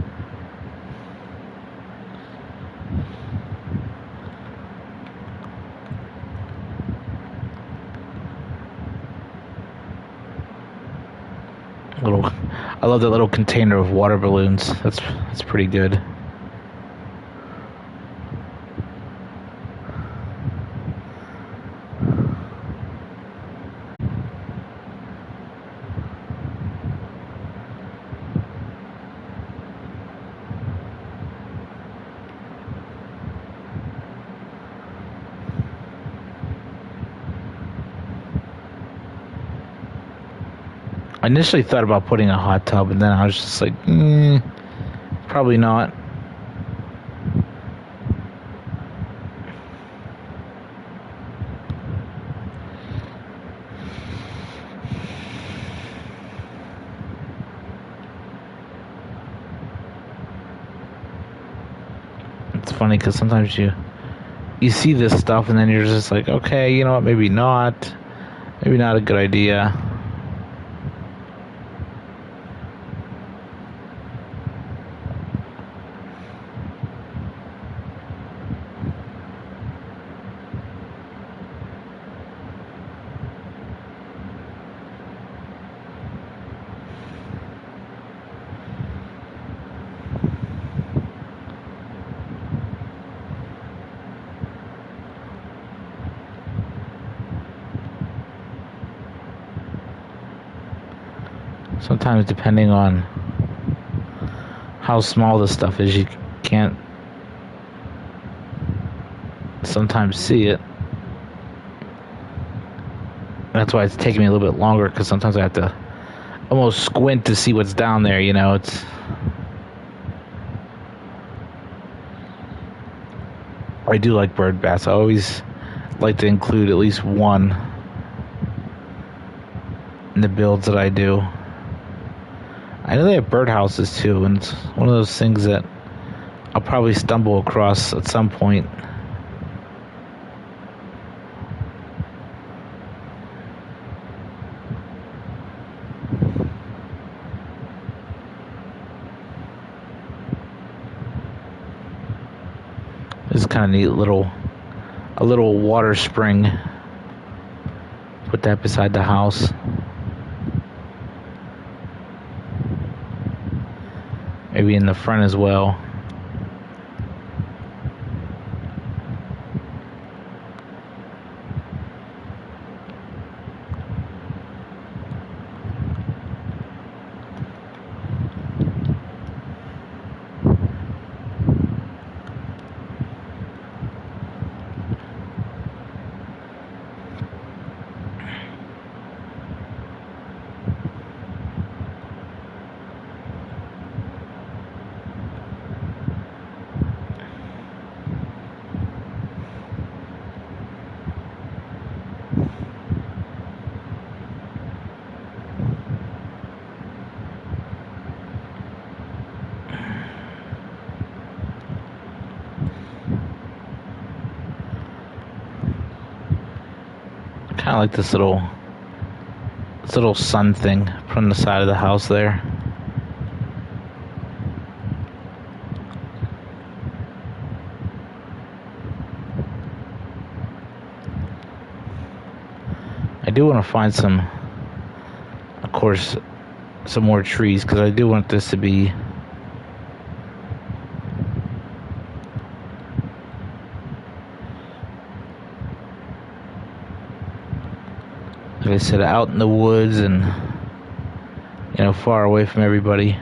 I love that little container of water balloons. That's pretty good. I initially thought about putting a hot tub, and then I was just like, probably not. It's funny because sometimes you see this stuff, and then you're just like, okay, you know what, maybe not a good idea. Sometimes, depending on how small the stuff is, you can't sometimes see it. That's why it's taking me a little bit longer, because sometimes I have to almost squint to see what's down there, you know. I do like bird baths. I always like to include at least one in the builds that I do. I know they have birdhouses too, and it's one of those things that I'll probably stumble across at some point. It's kind of neat, a little water spring. Put that beside the house. Maybe in the front as well. Kind of like this little sun thing from the side of the house there. I do want to find some, of course, some more trees, because I do want this to be like I said, out in the woods and, you know, far away from everybody.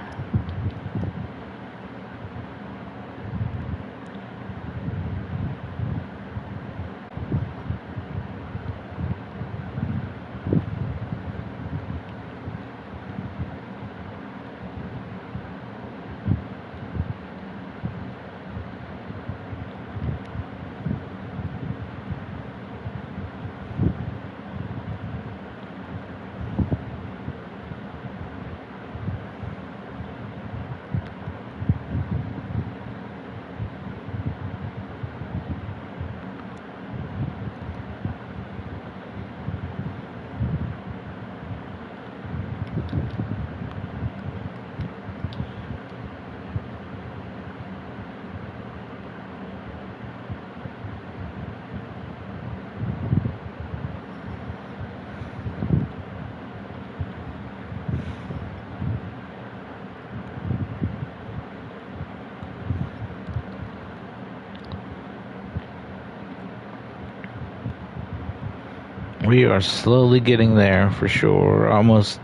We are slowly getting there for sure. Almost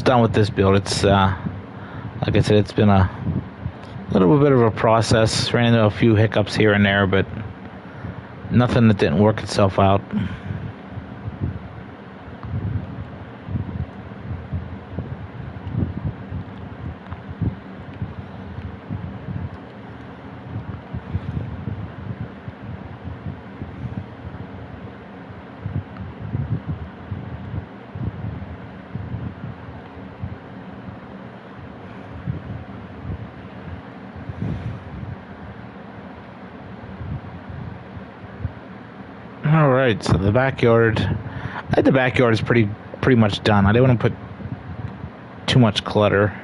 done with this build. It's like I said, it's been a little bit of a process. Ran into a few hiccups here and there, but nothing that didn't work itself out. All right, so the backyard is pretty much done. I didn't want to put too much clutter.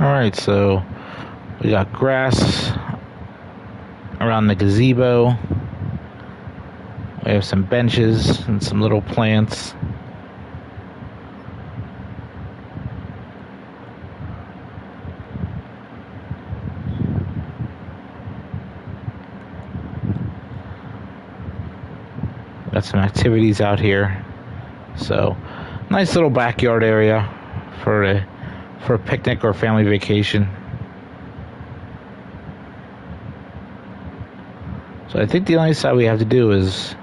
Alright, so we got grass around the gazebo. We have some benches and some little plants. Got some activities out here. So, nice little backyard area for a picnic or family vacation. So I think the only side we have to do is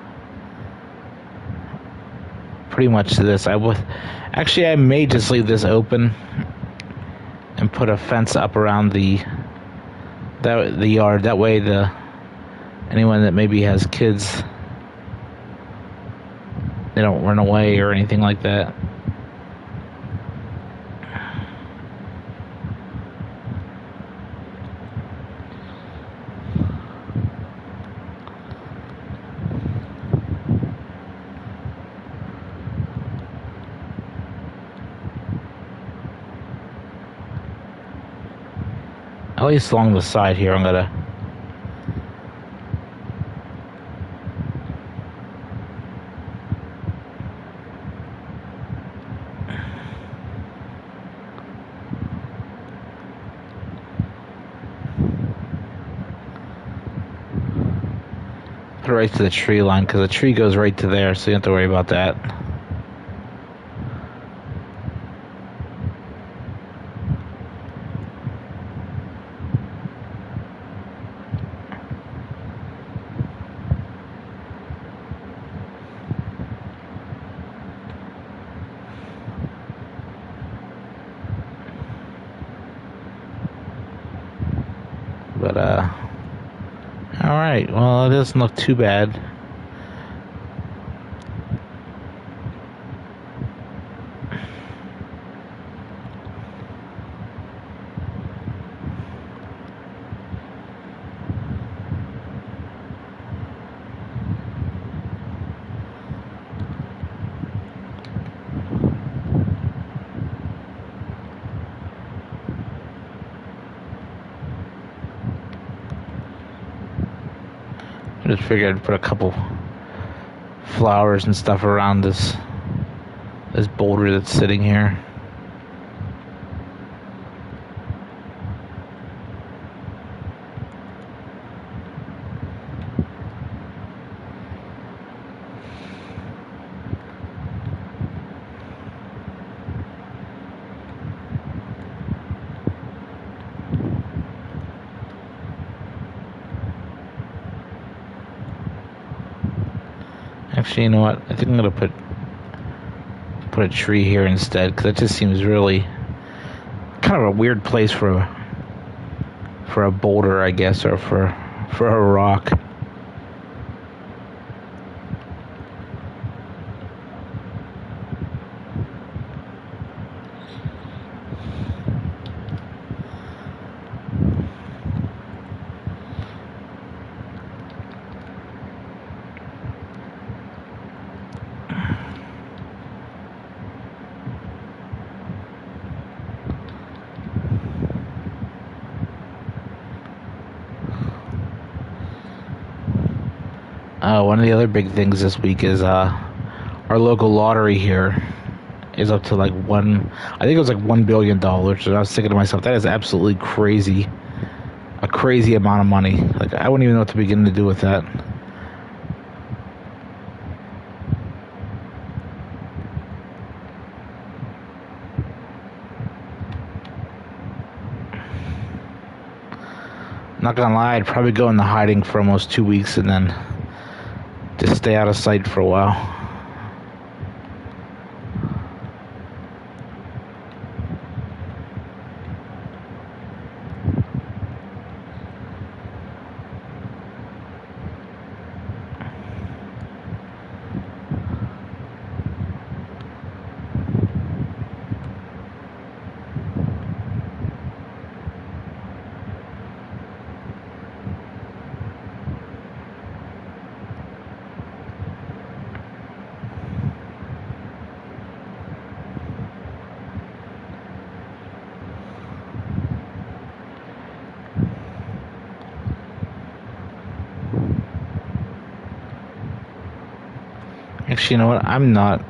pretty much this. I may just leave this open and put a fence up around the yard. That way anyone that maybe has kids, they don't run away or anything like that. At least along the side here, I'm gonna put it right to the tree line, because the tree goes right to there, so you don't have to worry about that. But, alright, well, it doesn't look too bad. I just figured I'd put a couple flowers and stuff around this boulder that's sitting here. Actually, you know what? I think I'm gonna put a tree here instead, because it just seems really kind of a weird place for a boulder, I guess, or for a rock. One of the other big things this week is our local lottery here is up to like I think it was like $1 billion. And I was thinking to myself, that is absolutely crazy. A crazy amount of money. Like, I wouldn't even know what to begin to do with that. Not gonna lie, I'd probably go into hiding for almost 2 weeks and then just stay out of sight for a while. Actually, you know what? I'm not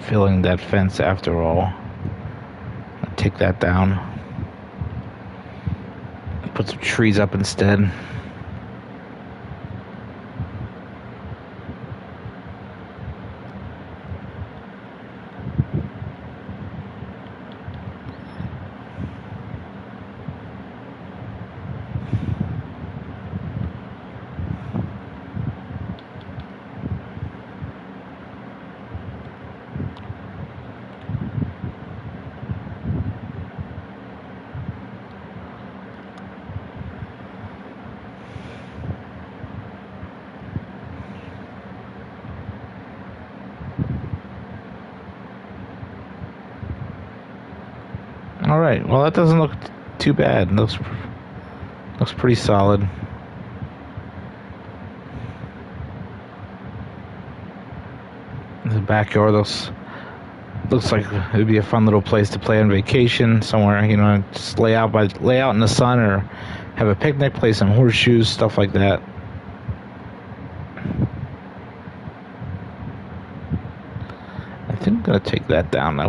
filling that fence after all. I'll take that down. Put some trees up instead. All right. Well, that doesn't look too bad. It looks pretty solid. The backyard looks like it would be a fun little place to play on vacation somewhere. You know, just lay out in the sun or have a picnic, play some horseshoes, stuff like that. I think I'm gonna take that down.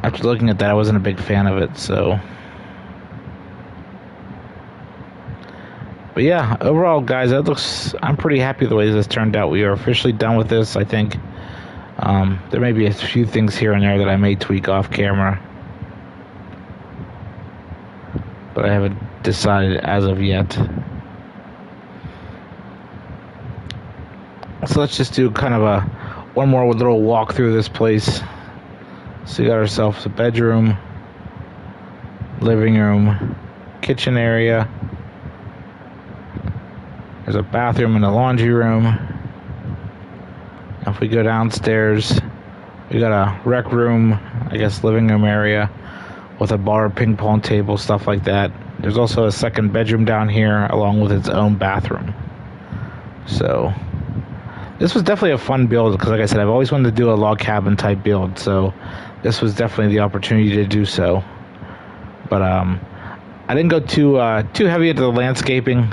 After looking at that, I wasn't a big fan of it, so. But yeah, overall, guys, I'm pretty happy the way this turned out. We are officially done with this, I think. There may be a few things here and there that I may tweak off camera, but I haven't decided as of yet. So let's just do kind of one more little walk through this place. So we got ourselves a bedroom, living room, kitchen area. There's a bathroom and a laundry room. If we go downstairs, we got a rec room, I guess living room area with a bar, ping pong table, stuff like that. There's also a second bedroom down here along with its own bathroom. So this was definitely a fun build because, like I said, I've always wanted to do a log cabin type build. So this was definitely the opportunity to do so. But I didn't go too heavy into the landscaping.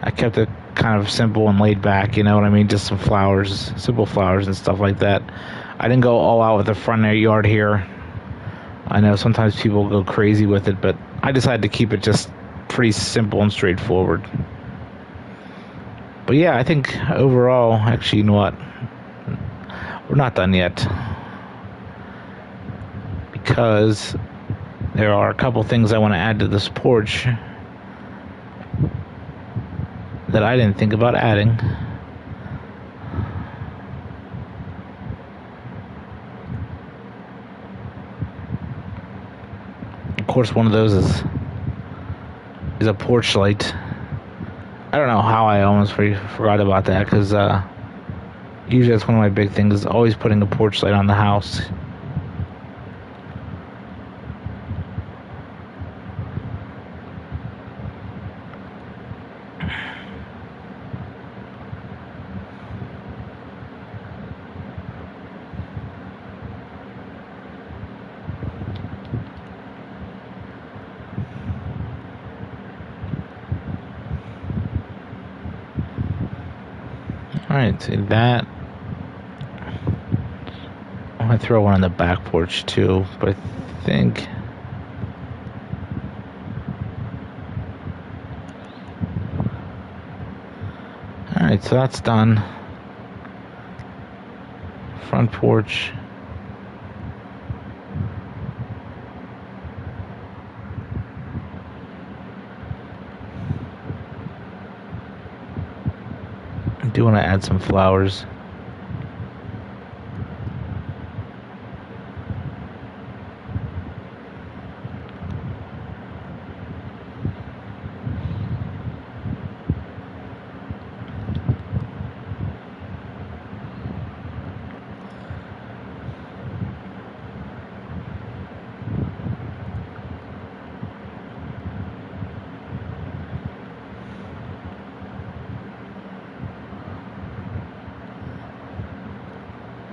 I kept it kind of simple and laid back, you know what I mean? Just some flowers, simple flowers and stuff like that. I didn't go all out with the front yard here. I know sometimes people go crazy with it, but I decided to keep it just pretty simple and straightforward. But yeah, I think overall, actually, you know what? We're not done yet. Because there are a couple things I want to add to this porch that I didn't think about adding. Of course, one of those is a porch light. I don't know how I almost forgot about that, because usually that's one of my big things, is always putting a porch light on the house. Alright, see that. I'm gonna throw one on the back porch too, but I think alright, so that's done. Front porch. I do want to add some flowers.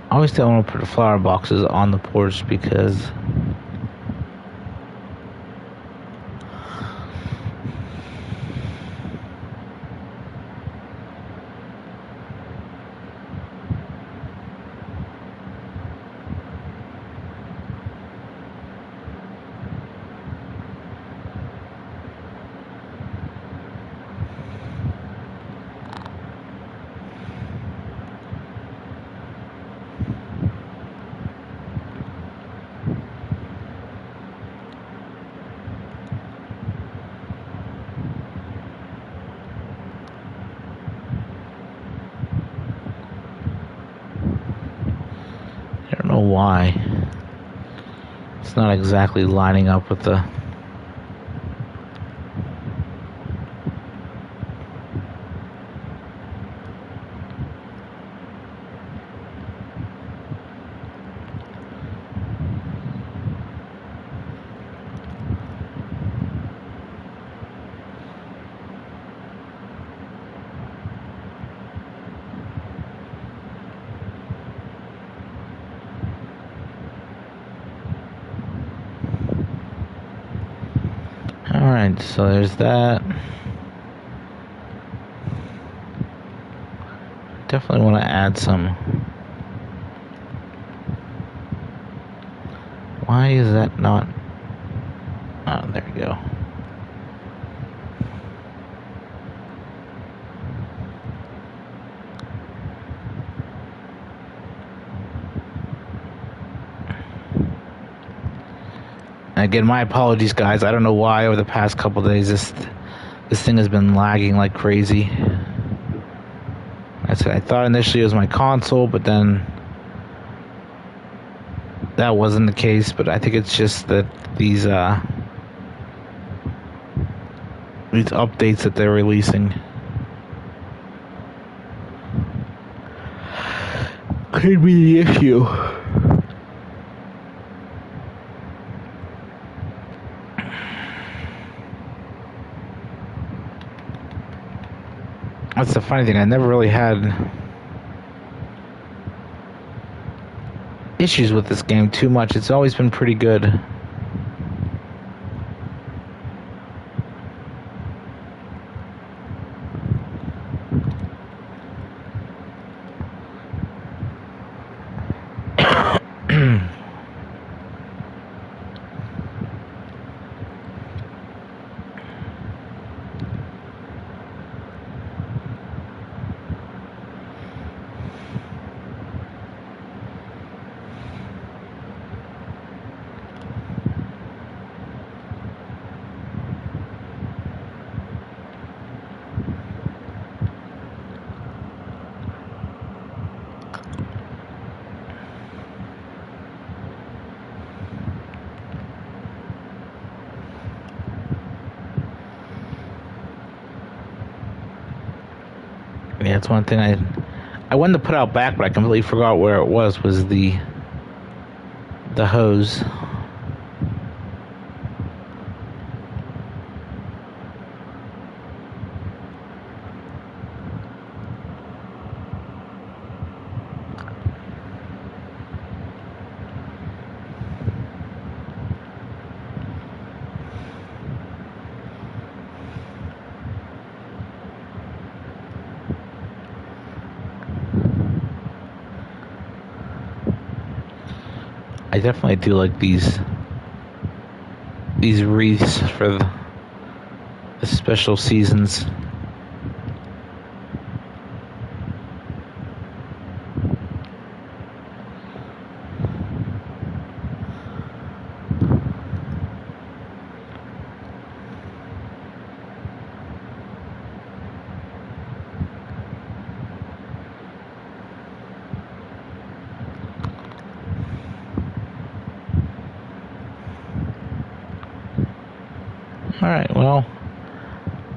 I always don't want to put the flower boxes on the porch because why. It's not exactly lining up with the... Alright, so there's that. Definitely want to add some. Why is that not? Oh, there we go. Again, my apologies, guys. I don't know why over the past couple days this thing has been lagging like crazy. I thought initially it was my console, but then that wasn't the case. But I think it's just that these updates that they're releasing could be the issue. That's the funny thing. I never really had issues with this game too much. It's always been pretty good. Yeah, that's one thing I wanted to put out back, but I completely forgot where it was the hose. I definitely do like these wreaths for the special seasons. Alright, well,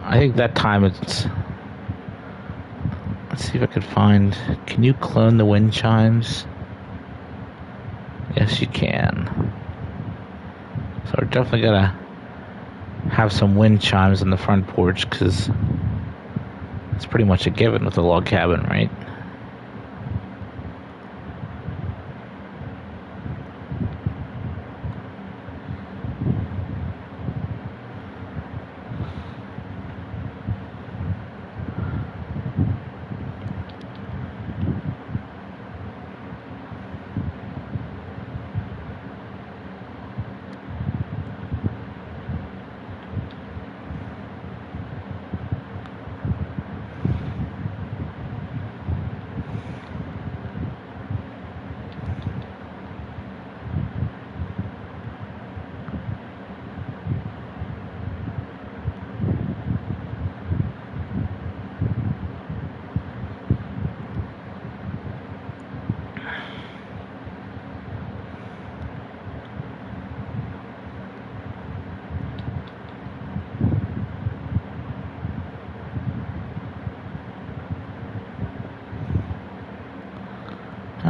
I think that time it's... Let's see if I could find... Can you clone the wind chimes? Yes, you can. So we're definitely gonna have some wind chimes on the front porch, because it's pretty much a given with a log cabin, right?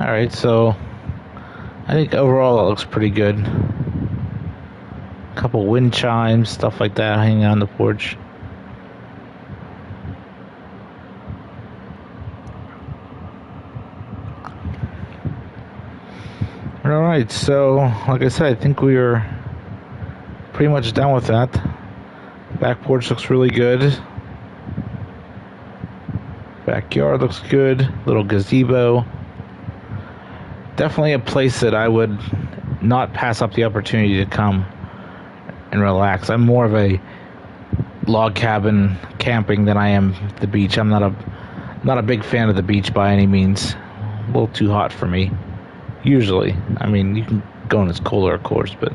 Alright, so I think overall it looks pretty good. A couple wind chimes, stuff like that hanging on the porch. Alright, so like I said, I think we are pretty much done with that. Back porch looks really good. Backyard looks good. Little gazebo. Definitely a place that I would not pass up the opportunity to come and relax. I'm more of a log cabin camping than I am the beach. I'm not a big fan of the beach by any means. A little too hot for me. Usually. I mean, you can go when it's colder, of course, but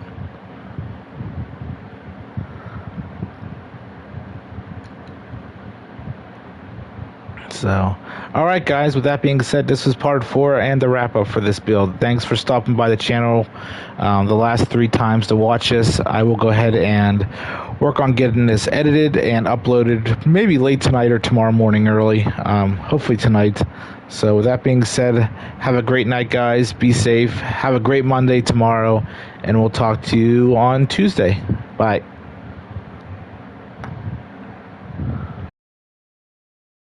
so, alright guys, with that being said, this was part 4 and the wrap up for this build. Thanks for stopping by the channel the last 3 times to watch this. I will go ahead and work on getting this edited and uploaded maybe late tonight or tomorrow morning early. Hopefully tonight. So with that being said, have a great night guys. Be safe. Have a great Monday tomorrow, and we'll talk to you on Tuesday. Bye.